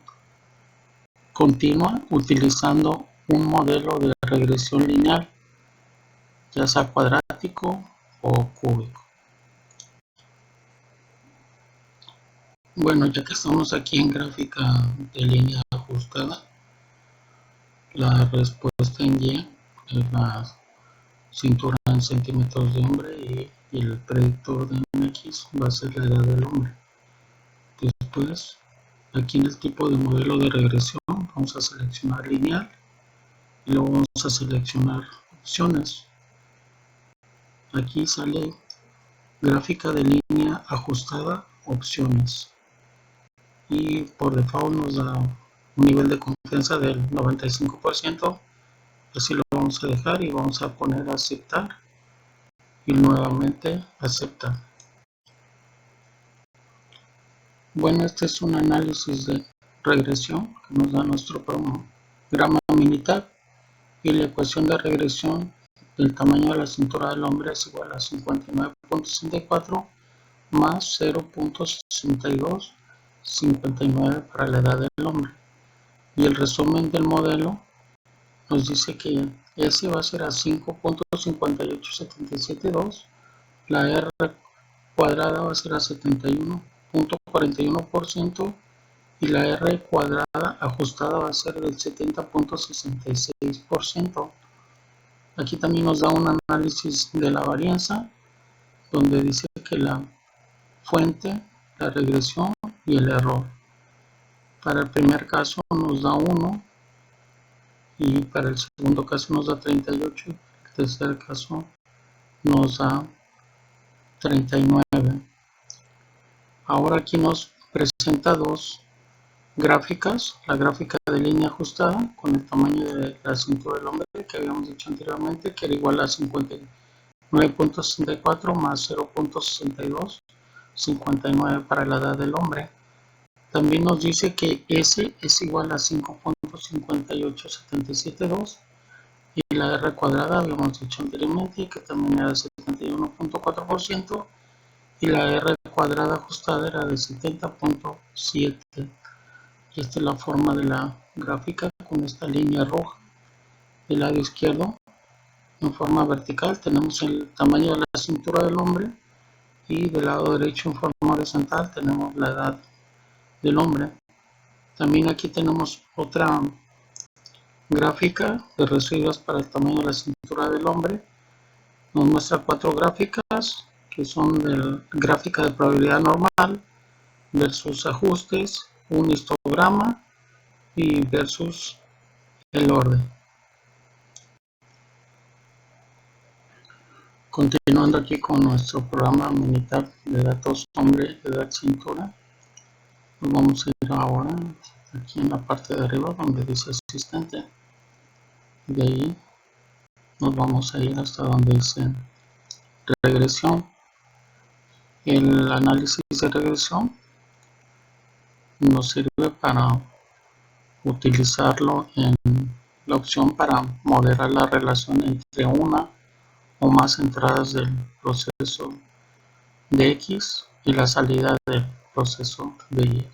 continua utilizando un modelo de regresión lineal, ya sea cuadrático o cúbico. Bueno, ya que estamos aquí en gráfica de línea ajustada, la respuesta en Y es la cintura en centímetros de hombre y el predictor de X va a ser la edad del hombre. Después, aquí en el tipo de modelo de regresión, vamos a seleccionar lineal y luego vamos a seleccionar opciones. Aquí sale gráfica de línea ajustada, opciones. Y por default nos da un nivel de confianza del 95%. Así lo vamos a dejar y vamos a poner aceptar y nuevamente aceptar. Bueno, este es un análisis de regresión que nos da nuestro programa Minitab y la ecuación de regresión del tamaño de la cintura del hombre es igual a 59.64 más 0.6259 para la edad del hombre. Y el resumen del modelo nos dice que S va a ser a 5.58772, la R cuadrada va a ser a 71.41% y la R cuadrada ajustada va a ser del 70.66%. Aquí también nos da un análisis de la varianza, donde dice que la fuente, la regresión y el error. Para el primer caso nos da 1 y para el segundo caso nos da 38 y el tercer caso nos da 39. Ahora aquí nos presenta dos gráficas, la gráfica de línea ajustada con el tamaño de la cintura del hombre que habíamos dicho anteriormente, que era igual a 59.64 más 0.6259 para la edad del hombre. También nos dice que S es igual a 5.58772 y la R cuadrada habíamos dicho anteriormente que también era de 71.4% y la R cuadrada ajustada era de 70.7%. Y esta es la forma de la gráfica con esta línea roja. Del lado izquierdo, en forma vertical, tenemos el tamaño de la cintura del hombre y del lado derecho, en forma horizontal, tenemos la edad del hombre. También aquí tenemos otra gráfica de residuos para el tamaño de la cintura del hombre Nos muestra 4 gráficas que son de gráfica de probabilidad normal versus ajustes, un histograma y versus el orden. Continuando aquí con nuestro programa Minitab de datos hombre, edad, cintura, nos vamos a ir ahora aquí en la parte de arriba donde dice asistente. De ahí nos vamos a ir hasta donde dice regresión. El análisis de regresión nos sirve para utilizarlo en la opción para modelar la relación entre una o más entradas del proceso de X y la salida del proceso de Y.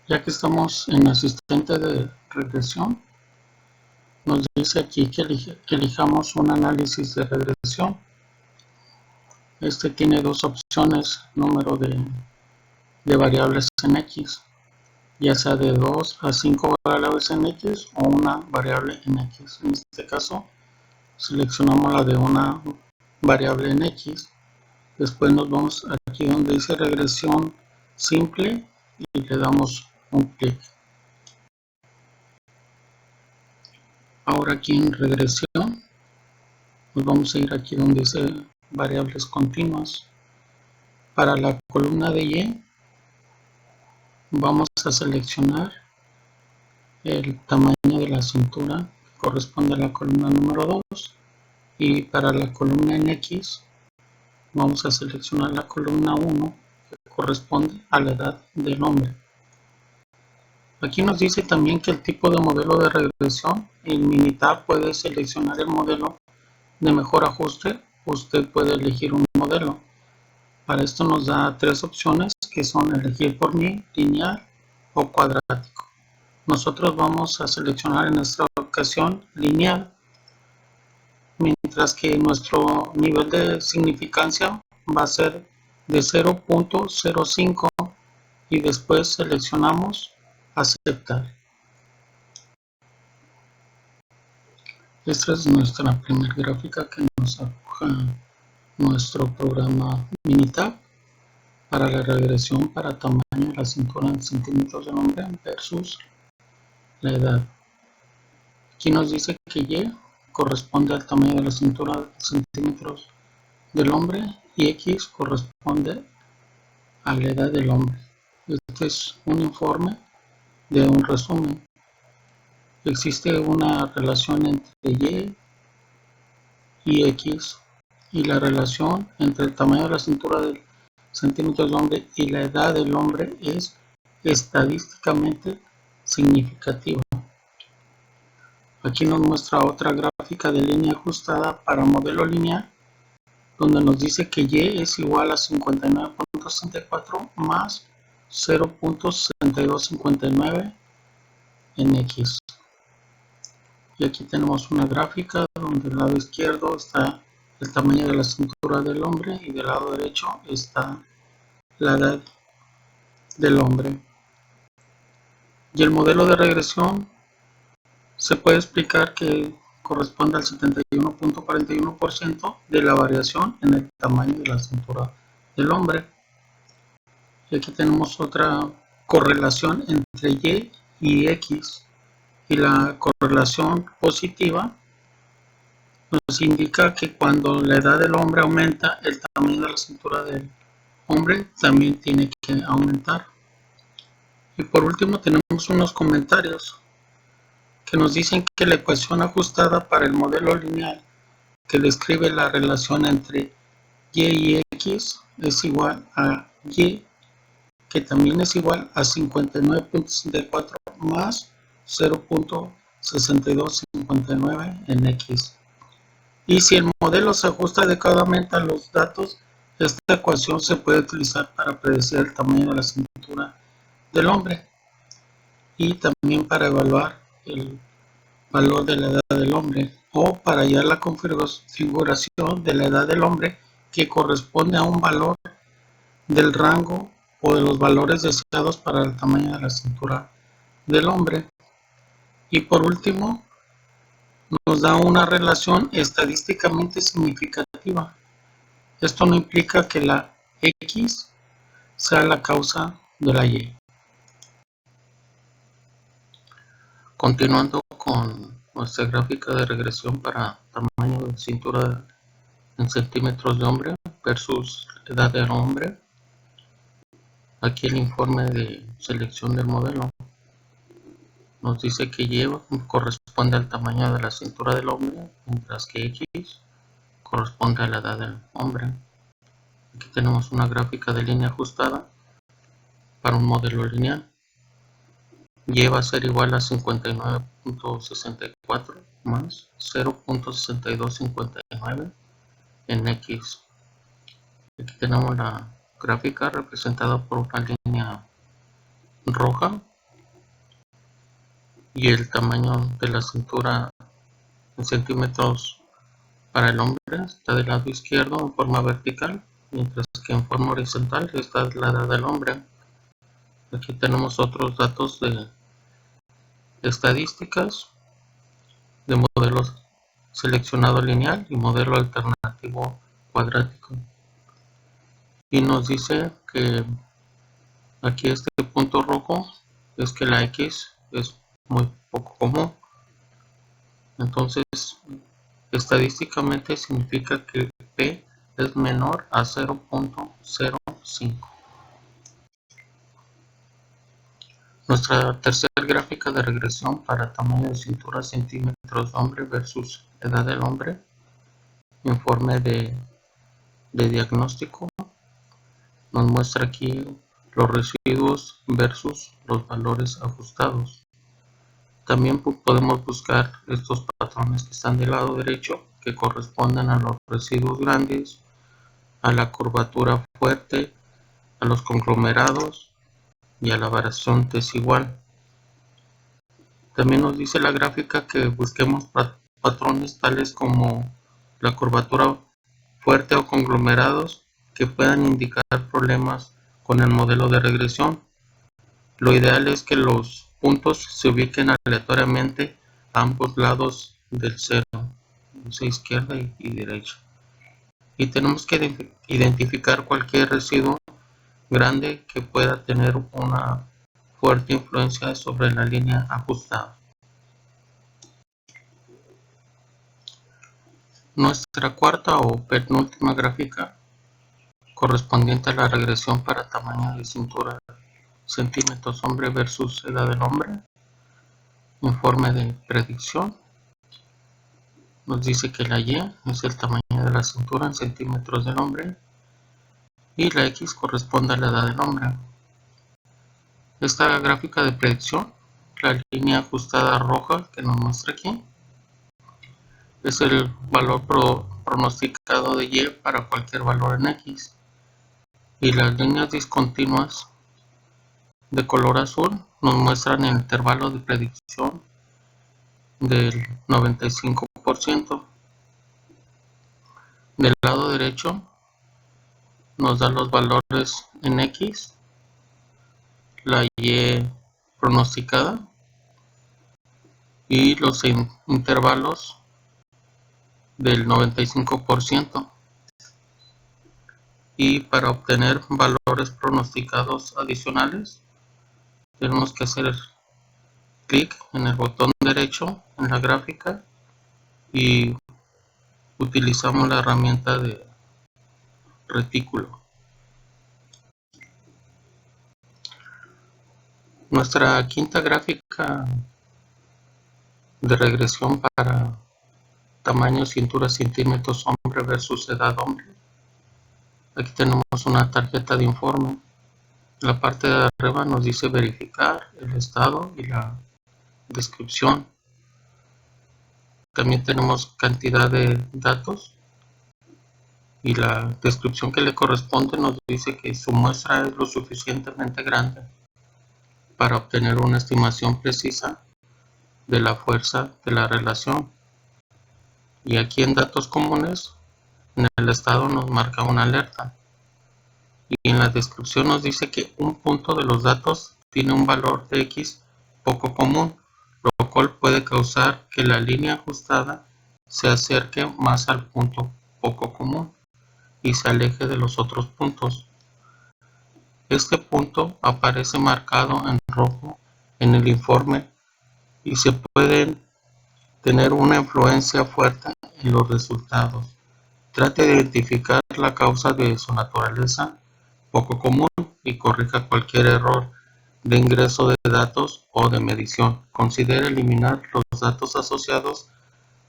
Ya que estamos en asistente de regresión, nos dice aquí que elijamos un análisis de regresión. Este tiene dos opciones, número de variables en X, ya sea de 2 a 5 variables en X o una variable en X. En este caso, seleccionamos la de una variable en X. Después nos vamos aquí donde dice regresión simple y le damos un clic. Ahora aquí en regresión nos vamos a ir aquí donde dice variables continuas. Para la columna de Y vamos a seleccionar el tamaño de la cintura que corresponde a la columna número 2 y para la columna en X vamos a seleccionar la columna 1 que corresponde a la edad del hombre. Aquí nos dice también que el tipo de modelo de regresión, en Minitab puede seleccionar el modelo de mejor ajuste. Usted puede elegir un modelo. Para esto nos da 3 opciones que son elegir por mí, lineal o cuadrático. Nosotros vamos a seleccionar en esta ocasión lineal, mientras que nuestro nivel de significancia va a ser de 0.05 y después seleccionamos aceptar. Esta es nuestra primera gráfica que nos arroja nuestro programa Minitab para la regresión para tamaño de la cintura en centímetros del hombre versus la edad. Aquí nos dice que Y corresponde al tamaño de la cintura en centímetros del hombre y X corresponde a la edad del hombre. Este es un informe de un resumen. Existe una relación entre Y y X y la relación entre el tamaño de la cintura del centímetros del hombre y la edad del hombre es estadísticamente significativa. Aquí nos muestra otra gráfica de línea ajustada para modelo lineal, donde nos dice que Y es igual a 59.64 más 0.6259 en X. Y aquí tenemos una gráfica donde del lado izquierdo está el tamaño de la cintura del hombre y del lado derecho está la edad del hombre. Y el modelo de regresión se puede explicar que corresponde al 71.41% de la variación en el tamaño de la cintura del hombre. Y aquí tenemos otra correlación entre Y y X. Y la correlación positiva nos indica que cuando la edad del hombre aumenta, el tamaño de la cintura del hombre también tiene que aumentar. Y por último tenemos unos comentarios que nos dicen que la ecuación ajustada para el modelo lineal que describe la relación entre Y y X es igual a Y, que también es igual a 59.64 más 0.6259 en X. Y si el modelo se ajusta adecuadamente a los datos, esta ecuación se puede utilizar para predecir el tamaño de la cintura del hombre y también para evaluar el valor de la edad del hombre o para hallar la configuración de la edad del hombre que corresponde a un valor del rango o de los valores deseados para el tamaño de la cintura del hombre. Y por último, nos da una relación estadísticamente significativa. Esto no implica que la X sea la causa de la Y. Continuando con nuestra gráfica de regresión para tamaño de cintura en centímetros de hombre versus edad del hombre. Aquí el informe de selección del modelo nos dice que Y corresponde al tamaño de la cintura del hombre, mientras que X corresponde a la edad del hombre. Aquí tenemos una gráfica de línea ajustada para un modelo lineal. Y va a ser igual a 59.64 más 0.6259 en X. Aquí tenemos la gráfica representada por una línea roja y el tamaño de la cintura en centímetros para el hombre está del lado izquierdo en forma vertical, mientras que en forma horizontal está la edad del hombre. Aquí tenemos otros datos de estadísticas de modelos seleccionado lineal y modelo alternativo cuadrático. Y nos dice que aquí este punto rojo es que la X es muy poco común. Entonces, estadísticamente significa que P es menor a 0.05. Nuestra tercera gráfica de regresión para tamaño de cintura centímetros de hombre versus edad del hombre, informe de diagnóstico, nos muestra aquí los residuos versus los valores ajustados. También podemos buscar estos patrones que están del lado derecho, que corresponden a los residuos grandes, a la curvatura fuerte, a los conglomerados y a la variación desigual. También nos dice la gráfica que busquemos patrones tales como la curvatura fuerte o conglomerados que puedan indicar problemas con el modelo de regresión. Lo ideal es que los puntos se ubiquen aleatoriamente a ambos lados del cero, izquierda y derecha. Y tenemos que identificar cualquier residuo grande que pueda tener una fuerte influencia sobre la línea ajustada. Nuestra cuarta o penúltima gráfica, correspondiente a la regresión para tamaño de cintura centímetros hombre versus edad del hombre, informe de predicción, nos dice que la Y es el tamaño de la cintura en centímetros del hombre y la X corresponde a la edad del hombre. Esta gráfica de predicción, la línea ajustada roja que nos muestra aquí, es el valor pronosticado de Y para cualquier valor en X, y las líneas discontinuas de color azul nos muestran el intervalo de predicción del 95%. Del lado derecho nos da los valores en X, la Y pronosticada y los intervalos del 95%. Y para obtener valores pronosticados adicionales tenemos que hacer clic en el botón derecho en la gráfica y utilizamos la herramienta de retículo. Nuestra quinta gráfica de regresión para tamaño cintura centímetros hombre versus edad hombre. Aquí tenemos una tarjeta de informe. La parte de arriba nos dice verificar el estado y la descripción. También tenemos cantidad de datos y la descripción que le corresponde nos dice que su muestra es lo suficientemente grande para obtener una estimación precisa de la fuerza de la relación. Y aquí en datos comunes, en el estado nos marca una alerta. Y en la descripción nos dice que un punto de los datos tiene un valor de X poco común, lo cual puede causar que la línea ajustada se acerque más al punto poco común y se aleje de los otros puntos. Este punto aparece marcado en rojo en el informe y se puede tener una influencia fuerte en los resultados. Trate de identificar la causa de su naturaleza poco común y corrija cualquier error de ingreso de datos o de medición. Considere eliminar los datos asociados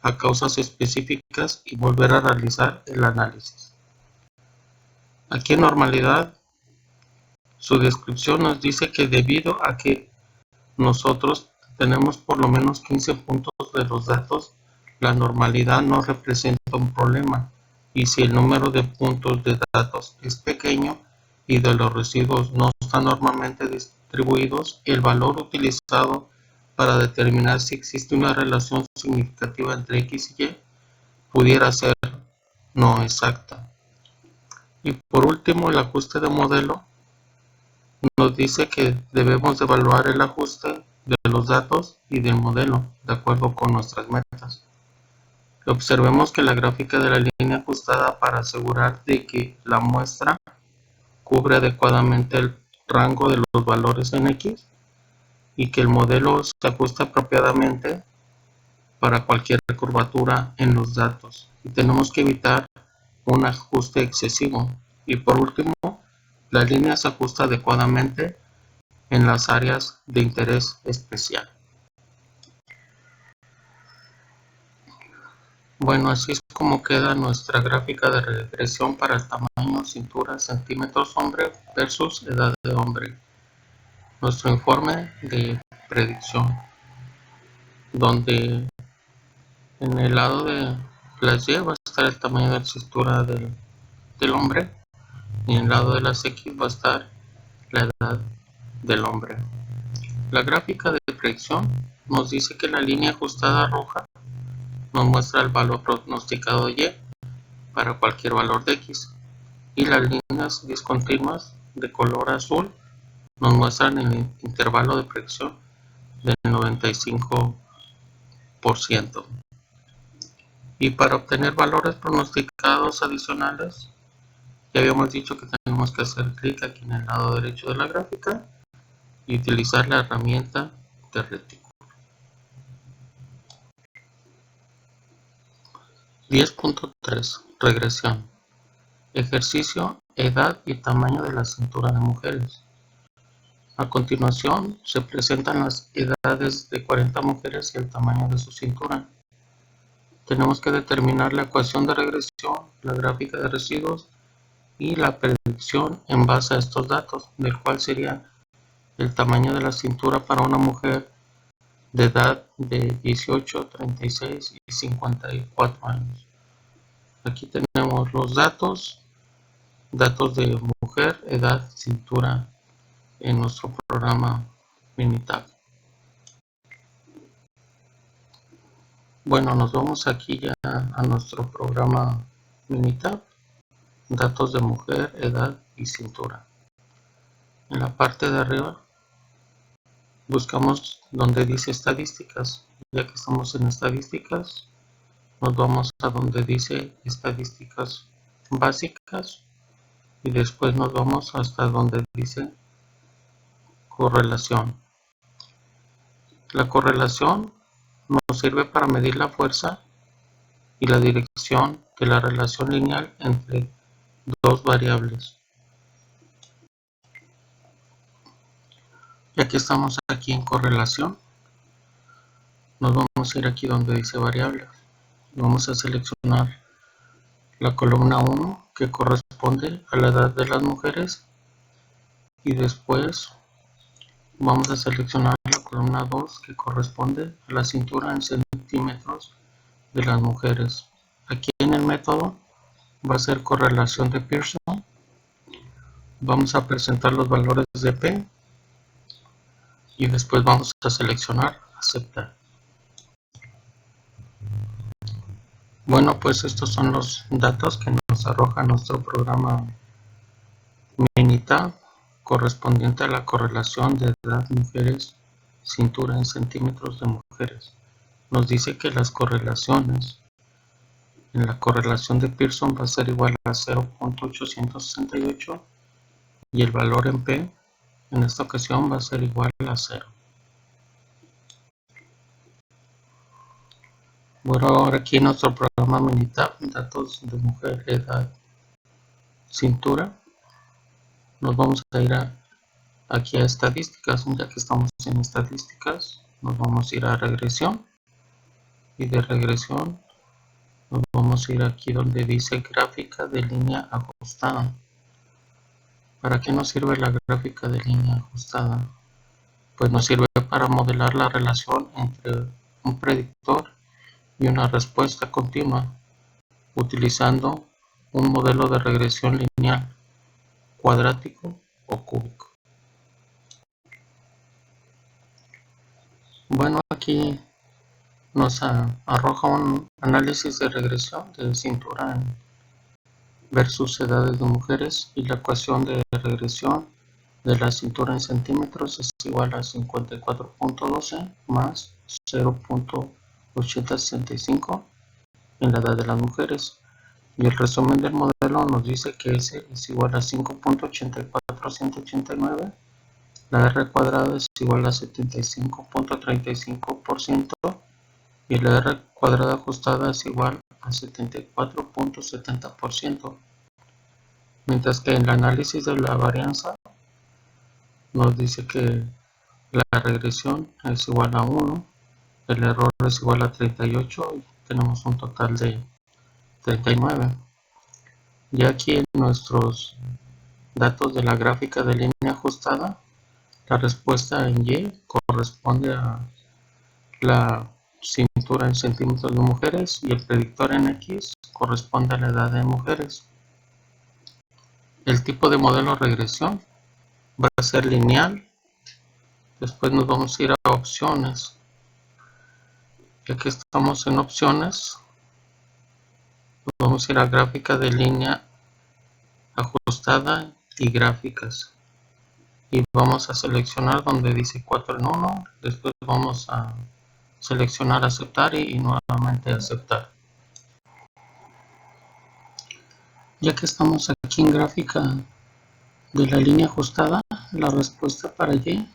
a causas específicas y volver a realizar el análisis. Aquí en normalidad, su descripción nos dice que debido a que nosotros tenemos por lo menos 15 puntos de los datos, la normalidad no representa un problema. Y si el número de puntos de datos es pequeño y de los residuos no están normalmente distribuidos, el valor utilizado para determinar si existe una relación significativa entre X y Y pudiera ser no exacta. Y por último, el ajuste de modelo nos dice que debemos evaluar el ajuste de los datos y del modelo de acuerdo con nuestras metas. Observemos que la gráfica de la línea ajustada para asegurar de que la muestra cubre adecuadamente el rango de los valores en X y que el modelo se ajusta apropiadamente para cualquier curvatura en los datos. Y tenemos que evitar un ajuste excesivo. Y por último, la línea se ajusta adecuadamente en las áreas de interés especial. Bueno, así es como queda nuestra gráfica de regresión para el tamaño, cintura, centímetros hombre versus edad de hombre. Nuestro informe de predicción, donde en el lado de las Y va a estar el tamaño de la cintura del hombre y en el lado de las X va a estar la edad del hombre. La gráfica de predicción nos dice que la línea ajustada roja nos muestra el valor pronosticado de Y para cualquier valor de X y las líneas discontinuas de color azul nos muestran el intervalo de predicción del 95%. Y para obtener valores pronosticados adicionales, ya habíamos dicho que tenemos que hacer clic aquí en el lado derecho de la gráfica y utilizar la herramienta de retículo. 10.3 Regresión. Ejercicio, edad y tamaño de la cintura de mujeres. A continuación se presentan las edades de 40 mujeres y el tamaño de su cintura. Tenemos que determinar la ecuación de regresión, la gráfica de residuos y la predicción en base a estos datos, del cual sería el tamaño de la cintura para una mujer de edad de 18, 36 y 54 años. Aquí tenemos los datos de mujer, edad, cintura en nuestro programa Minitab. Bueno, nos vamos aquí ya a nuestro programa Minitab, datos de mujer, edad y cintura. En la parte de arriba buscamos donde dice estadísticas. Ya que estamos en estadísticas, nos vamos a donde dice estadísticas básicas y después nos vamos hasta donde dice correlación. La correlación nos sirve para medir la fuerza y la dirección de la relación lineal entre dos variables. Ya que estamos aquí en correlación, nos vamos a ir aquí donde dice variables. Vamos a seleccionar la columna 1 que corresponde a la edad de las mujeres y después vamos a seleccionar la columna 2 que corresponde a la cintura en centímetros de las mujeres. Aquí en el método va a ser correlación de Pearson. Vamos a presentar los valores de P y después vamos a seleccionar aceptar. Bueno, pues estos son los datos que nos arroja nuestro programa Minitab correspondiente a la correlación de edad mujeres, cintura en centímetros de mujeres. Nos dice que las correlaciones en la correlación de Pearson va a ser igual a 0.868 y el valor en P en esta ocasión va a ser igual a 0. Bueno, ahora aquí en nuestro programa Minitab, datos de mujer, edad, cintura, nos vamos a ir aquí a estadísticas. Ya que estamos en estadísticas, nos vamos a ir a regresión, y de regresión nos vamos a ir aquí donde dice gráfica de línea ajustada. ¿Para qué nos sirve la gráfica de línea ajustada? Pues nos sirve para modelar la relación entre un predictor y una respuesta continua, utilizando un modelo de regresión lineal, cuadrático o cúbico. Bueno, aquí nos arroja un análisis de regresión de cintura versus edades de mujeres, y la ecuación de regresión de la cintura en centímetros es igual a 54.12 más 0.865 en la edad de las mujeres. Y el resumen del modelo nos dice que S es igual a 5.84189, la R cuadrada es igual a 75.35% y la R cuadrada ajustada es igual a 74.70%, mientras que en el análisis de la varianza nos dice que la regresión es igual a 1, el error es igual a 38 y tenemos un total de 39. Y aquí en nuestros datos de la gráfica de línea ajustada, la respuesta en Y corresponde a la cintura en centímetros de mujeres y el predictor en X corresponde a la edad de mujeres. El tipo de modelo regresión va a ser lineal. Después nos vamos a ir a opciones. Ya que estamos en opciones, vamos a ir a gráfica de línea ajustada y gráficas. Y vamos a seleccionar donde dice 4 en 1. Después vamos a seleccionar aceptar y nuevamente aceptar. Ya que estamos aquí en gráfica de la línea ajustada, la respuesta para Y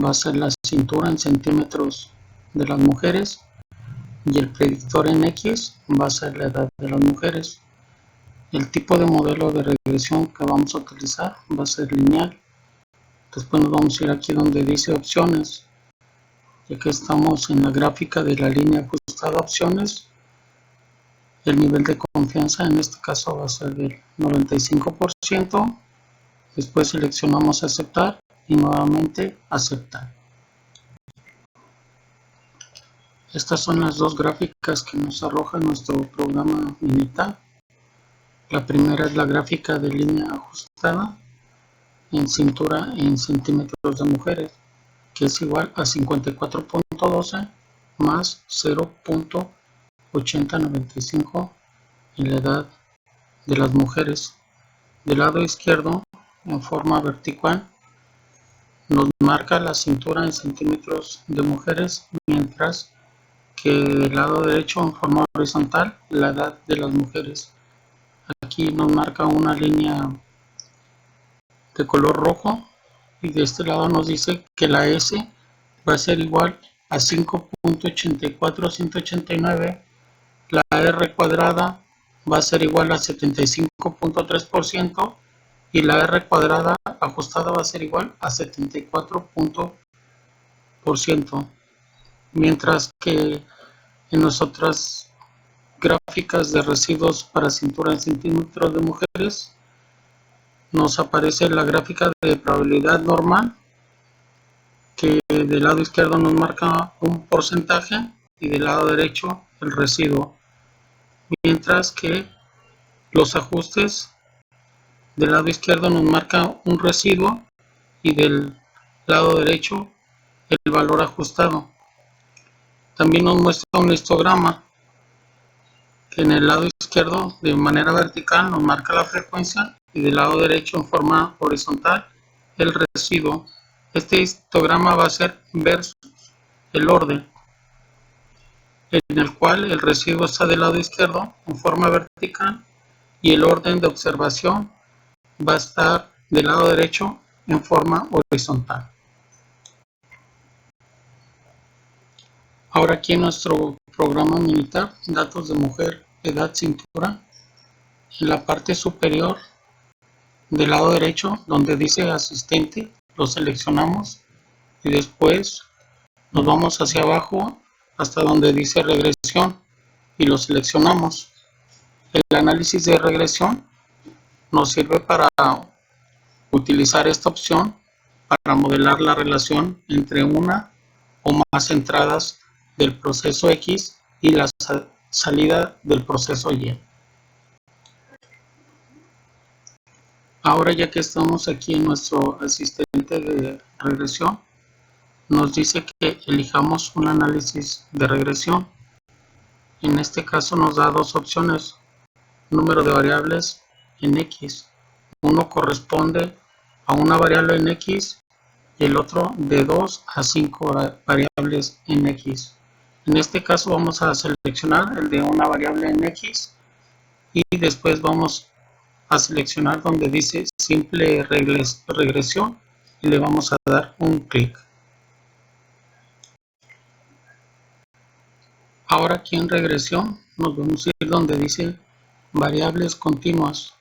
va a ser la cintura en centímetros de las mujeres y el predictor en X va a ser la edad de las mujeres. El tipo de modelo de regresión que vamos a utilizar va a ser lineal. Después nos vamos a ir aquí donde dice opciones. Ya que estamos en la gráfica de la línea ajustada opciones, el nivel de confianza en este caso va a ser del 95%. Después seleccionamos aceptar y nuevamente aceptar. Estas son las dos gráficas que nos arroja nuestro programa Minitab. La primera es la gráfica de línea ajustada en cintura en centímetros de mujeres, que es igual a 54.12 más 0.8095 en la edad de las mujeres. Del lado izquierdo, en forma vertical, nos marca la cintura en centímetros de mujeres, mientras que del lado derecho, en forma horizontal, la edad de las mujeres. Aquí nos marca una línea de color rojo y de este lado nos dice que la S va a ser igual a 5.84189, la R cuadrada va a ser igual a 75.3% y la R cuadrada ajustada va a ser igual a 74%, mientras que en las otras gráficas de residuos para cintura en centímetros de mujeres nos aparece la gráfica de probabilidad normal, que del lado izquierdo nos marca un porcentaje y del lado derecho el residuo, mientras que los ajustes del lado izquierdo nos marca un residuo y del lado derecho el valor ajustado. También nos muestra un histograma que en el lado izquierdo de manera vertical nos marca la frecuencia y del lado derecho en forma horizontal el residuo. Este histograma va a ser versus el orden, en el cual el residuo está del lado izquierdo en forma vertical y el orden de observación va a estar del lado derecho en forma horizontal. Ahora aquí en nuestro programa militar, datos de mujer, edad, cintura, en la parte superior del lado derecho donde dice asistente, lo seleccionamos y después nos vamos hacia abajo hasta donde dice regresión y lo seleccionamos. El análisis de regresión nos sirve para utilizar esta opción para modelar la relación entre una o más entradas del proceso X y la salida del proceso Y. Ahora ya que estamos aquí en nuestro asistente de regresión, nos dice que elijamos un análisis de regresión. En este caso nos da dos opciones, número de variables en X. Uno corresponde a una variable en X y el otro de 2 a 5 variables en X. En este caso vamos a seleccionar el de una variable en X y después vamos a seleccionar donde dice simple regresión y le vamos a dar un clic. Ahora aquí en regresión nos vamos a ir donde dice variables continuas.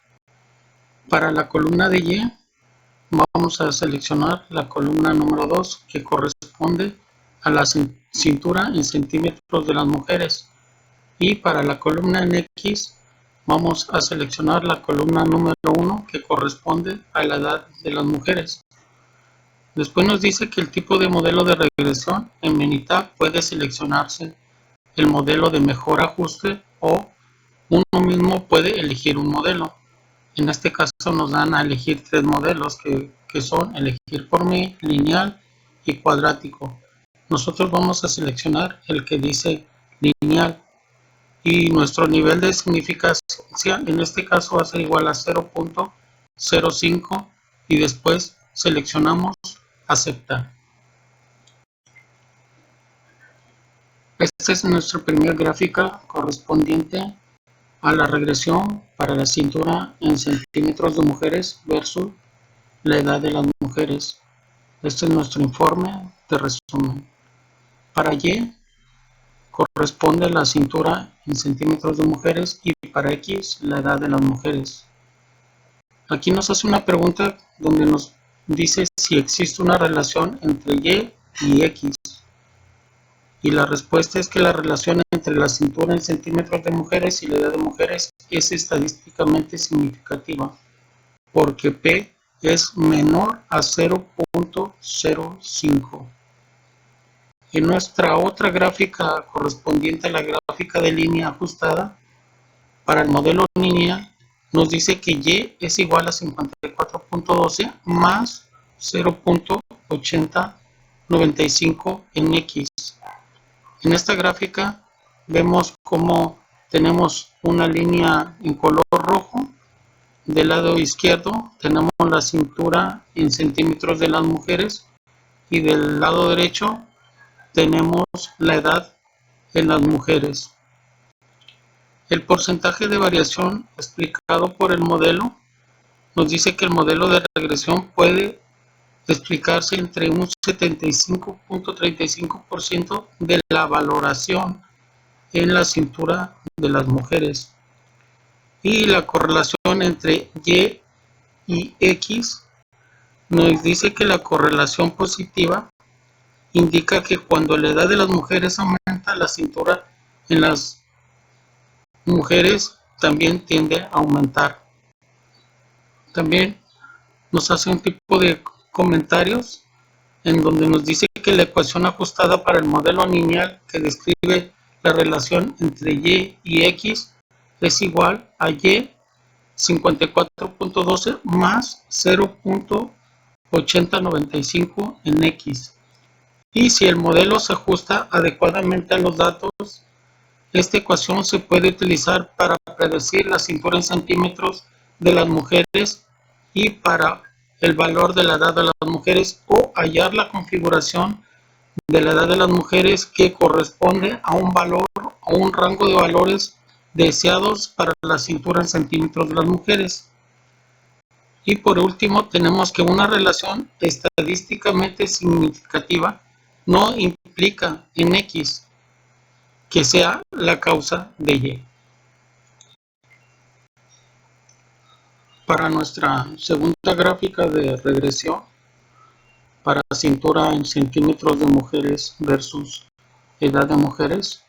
Para la columna de Y vamos a seleccionar la columna número 2 que corresponde a la cintura en centímetros de las mujeres y para la columna en X vamos a seleccionar la columna número 1 que corresponde a la edad de las mujeres. Después nos dice que el tipo de modelo de regresión en Minitab puede seleccionarse el modelo de mejor ajuste o uno mismo puede elegir un modelo. En este caso nos dan a elegir tres modelos que son elegir por mí, lineal y cuadrático. Nosotros vamos a seleccionar el que dice lineal y nuestro nivel de significancia en este caso va a ser igual a 0.05 y después seleccionamos aceptar. Esta es nuestra primera gráfica correspondiente a la regresión para la cintura en centímetros de mujeres versus la edad de las mujeres. Este es nuestro informe de resumen. Para Y corresponde la cintura en centímetros de mujeres y para X la edad de las mujeres. Aquí nos hace una pregunta donde nos dice si existe una relación entre Y X. Y la respuesta es que la relación entre la cintura en centímetros de mujeres y la edad de mujeres es estadísticamente significativa, porque P es menor a 0.05. En nuestra otra gráfica correspondiente a la gráfica de línea ajustada, para el modelo lineal, nos dice que Y es igual a 54.12 más 0.8095 en X. En esta gráfica vemos cómo tenemos una línea en color rojo. Del lado izquierdo tenemos la cintura en centímetros de las mujeres y del lado derecho tenemos la edad en las mujeres. El porcentaje de variación explicado por el modelo nos dice que el modelo de regresión puede explicarse entre un 75.35% de la valoración en la cintura de las mujeres y la correlación entre Y y X nos dice que la correlación positiva indica que cuando la edad de las mujeres aumenta, la cintura en las mujeres también tiende a aumentar. También nos hace un tipo de comentarios en donde nos dice que la ecuación ajustada para el modelo lineal que describe la relación entre Y y X es igual a Y 54.12 más 0.8095 en X. Y si el modelo se ajusta adecuadamente a los datos, esta ecuación se puede utilizar para predecir la cintura en centímetros de las mujeres y para el valor de la edad de las mujeres o hallar la configuración de la edad de las mujeres que corresponde a un valor o un rango de valores deseados para la cintura en centímetros de las mujeres. Y por último, tenemos que una relación estadísticamente significativa no implica en X que sea la causa de Y. Para nuestra segunda gráfica de regresión, para cintura en centímetros de mujeres versus edad de mujeres,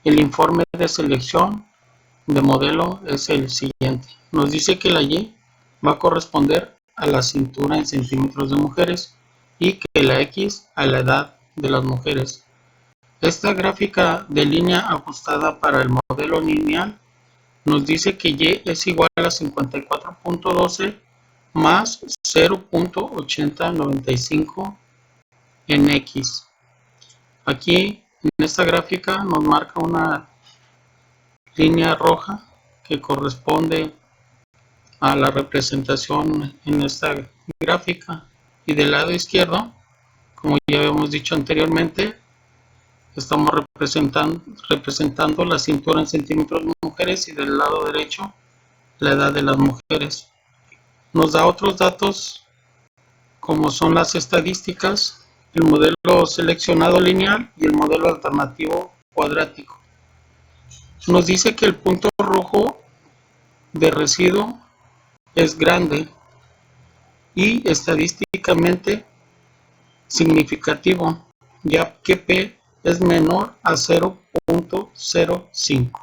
el informe de selección de modelo es el siguiente. Nos dice que la Y va a corresponder a la cintura en centímetros de mujeres y que la X a la edad de las mujeres. Esta gráfica de línea ajustada para el modelo lineal nos dice que Y es igual a 54.12 más 0.8095 en X. Aquí en esta gráfica nos marca una línea roja que corresponde a la representación en esta gráfica, y del lado izquierdo, como ya habíamos dicho anteriormente, estamos representando la cintura en centímetros de mujeres, y del lado derecho la edad de las mujeres. Nos da otros datos como son las estadísticas, el modelo seleccionado lineal y el modelo alternativo cuadrático. Nos dice que el punto rojo de residuo es grande y estadísticamente significativo, ya que P es menor a 0.05.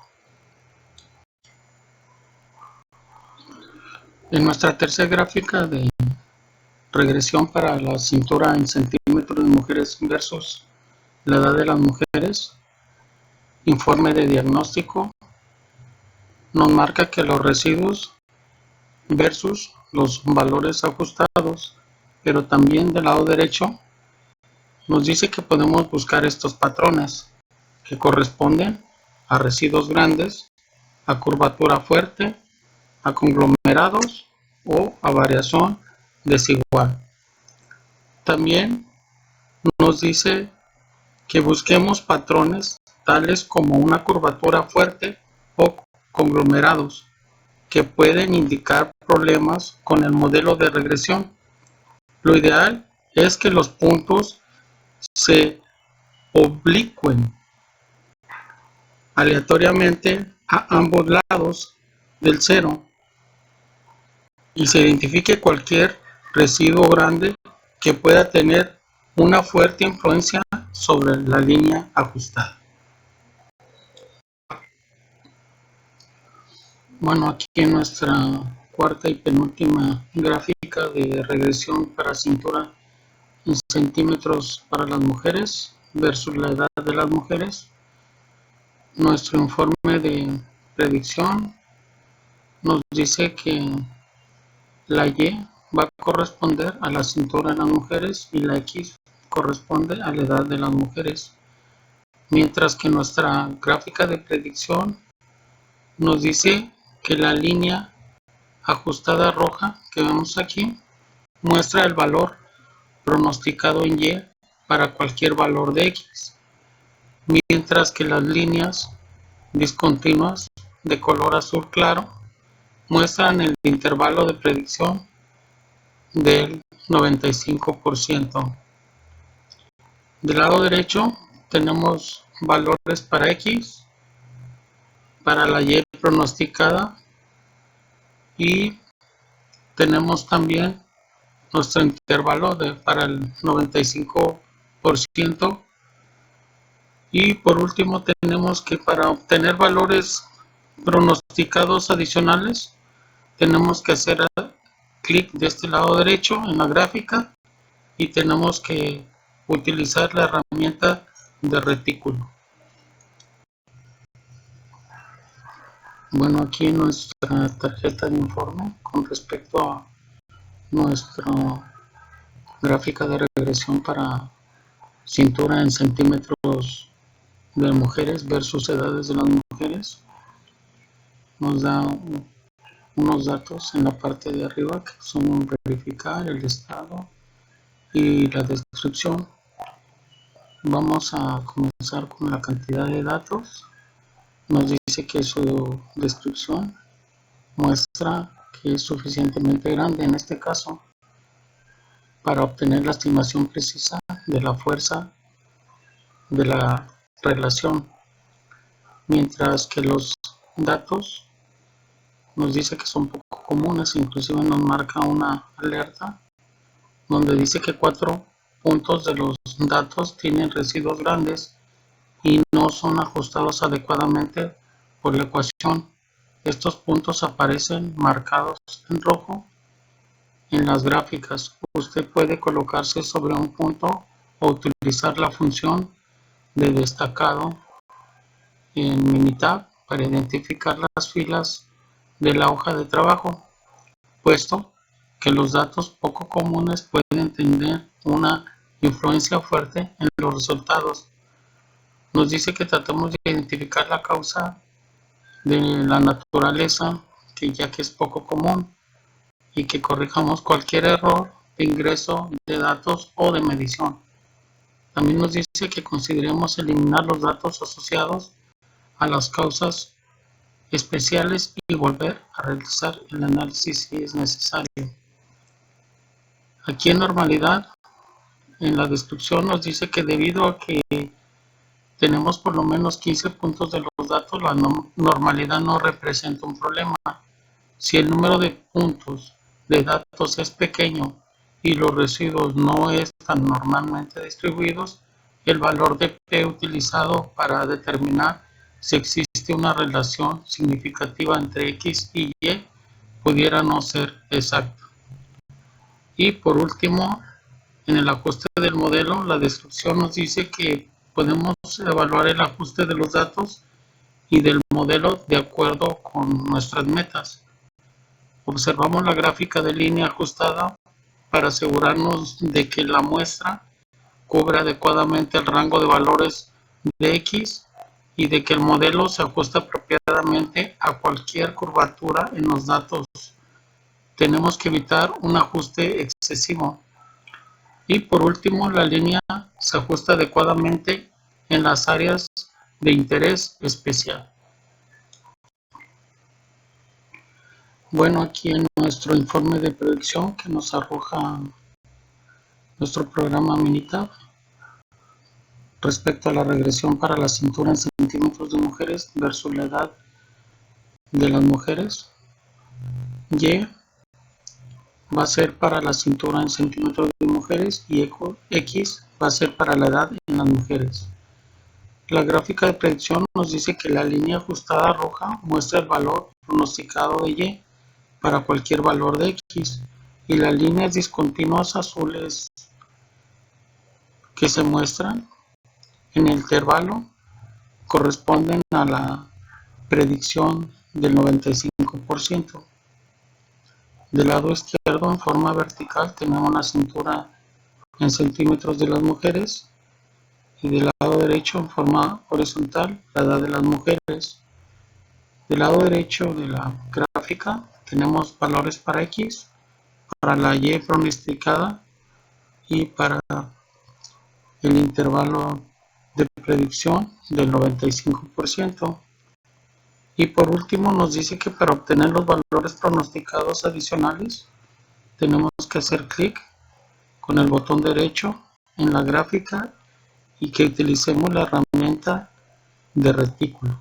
En nuestra tercera gráfica de regresión para la cintura en centímetros de mujeres versus la edad de las mujeres, informe de diagnóstico, nos marca que los residuos versus los valores ajustados, pero también del lado derecho nos dice que podemos buscar estos patrones que corresponden a residuos grandes, a curvatura fuerte, a conglomerados o a variación desigual. También nos dice que busquemos patrones tales como una curvatura fuerte o conglomerados que pueden indicar problemas con el modelo de regresión. Lo ideal es que los puntos se oblicúen aleatoriamente a ambos lados del cero y se identifique cualquier residuo grande que pueda tener una fuerte influencia sobre la línea ajustada. Bueno, aquí en nuestra cuarta y penúltima gráfica de regresión para cintura en centímetros para las mujeres versus la edad de las mujeres, nuestro informe de predicción nos dice que la Y va a corresponder a la cintura en las mujeres y la X corresponde a la edad de las mujeres, mientras que nuestra gráfica de predicción nos dice que la línea ajustada roja que vemos aquí muestra el valor pronosticado en Y para cualquier valor de X, mientras que las líneas discontinuas de color azul claro muestran el intervalo de predicción del 95%. Del lado derecho tenemos valores para X, para la Y pronosticada, y tenemos también nuestro intervalo para el 95%. Y por último tenemos que para obtener valores pronosticados adicionales tenemos que hacer clic de este lado derecho en la gráfica y tenemos que utilizar la herramienta de retículo. Bueno, aquí nuestra tarjeta de informe con respecto a nuestra gráfica de regresión para cintura en centímetros de mujeres versus edades de las mujeres. Nos da unos datos en la parte de arriba que son verificar el estado, y la descripción. Vamos a comenzar con la cantidad de datos. Nos dice que su descripción muestra que es suficientemente grande en este caso para obtener la estimación precisa de la fuerza de la relación, mientras que los datos nos dice que son poco comunes, inclusive nos marca una alerta donde dice que 4 puntos de los datos tienen residuos grandes y no son ajustados adecuadamente por la ecuación. Estos puntos aparecen marcados en rojo en las gráficas. Usted puede colocarse sobre un punto o utilizar la función de destacado en Minitab para identificar las filas de la hoja de trabajo, puesto que los datos poco comunes pueden tener una influencia fuerte en los resultados. Nos dice que tratemos de identificar la causa de la naturaleza, ya que es poco común, y que corrijamos cualquier error de ingreso de datos o de medición. También nos dice que consideremos eliminar los datos asociados a las causas especiales y volver a realizar el análisis si es necesario. Aquí en normalidad, en la descripción nos dice que debido a que tenemos por lo menos 15 puntos de los datos, la normalidad no representa un problema. Si el número de puntos de datos es pequeño y los residuos no están normalmente distribuidos, el valor de P utilizado para determinar si existe una relación significativa entre X y Y pudiera no ser exacto. Y por último, en el ajuste del modelo, la descripción nos dice que podemos evaluar el ajuste de los datos y del modelo de acuerdo con nuestras metas. Observamos la gráfica de línea ajustada para asegurarnos de que la muestra cubre adecuadamente el rango de valores de X y de que el modelo se ajusta apropiadamente a cualquier curvatura en los datos. Tenemos que evitar un ajuste excesivo. Y por último, la línea se ajusta adecuadamente en las áreas de interés especial. Bueno, aquí en nuestro informe de predicción que nos arroja nuestro programa Minitab respecto a la regresión para la cintura en centímetros de mujeres versus la edad de las mujeres. Y va a ser para la cintura en centímetros de mujeres y X va a ser para la edad en las mujeres. La gráfica de predicción nos dice que la línea ajustada roja muestra el valor pronosticado de Y para cualquier valor de X y las líneas discontinuas azules que se muestran en el intervalo corresponden a la predicción del 95%. Del lado izquierdo, en forma vertical, tenemos la cintura en centímetros de las mujeres y del lado derecho, en forma horizontal, la edad de las mujeres. Del lado derecho de la gráfica tenemos valores para X, para la Y pronosticada y para el intervalo de predicción del 95%. Y por último nos dice que para obtener los valores pronosticados adicionales tenemos que hacer clic con el botón derecho en la gráfica y que utilicemos la herramienta de retículo.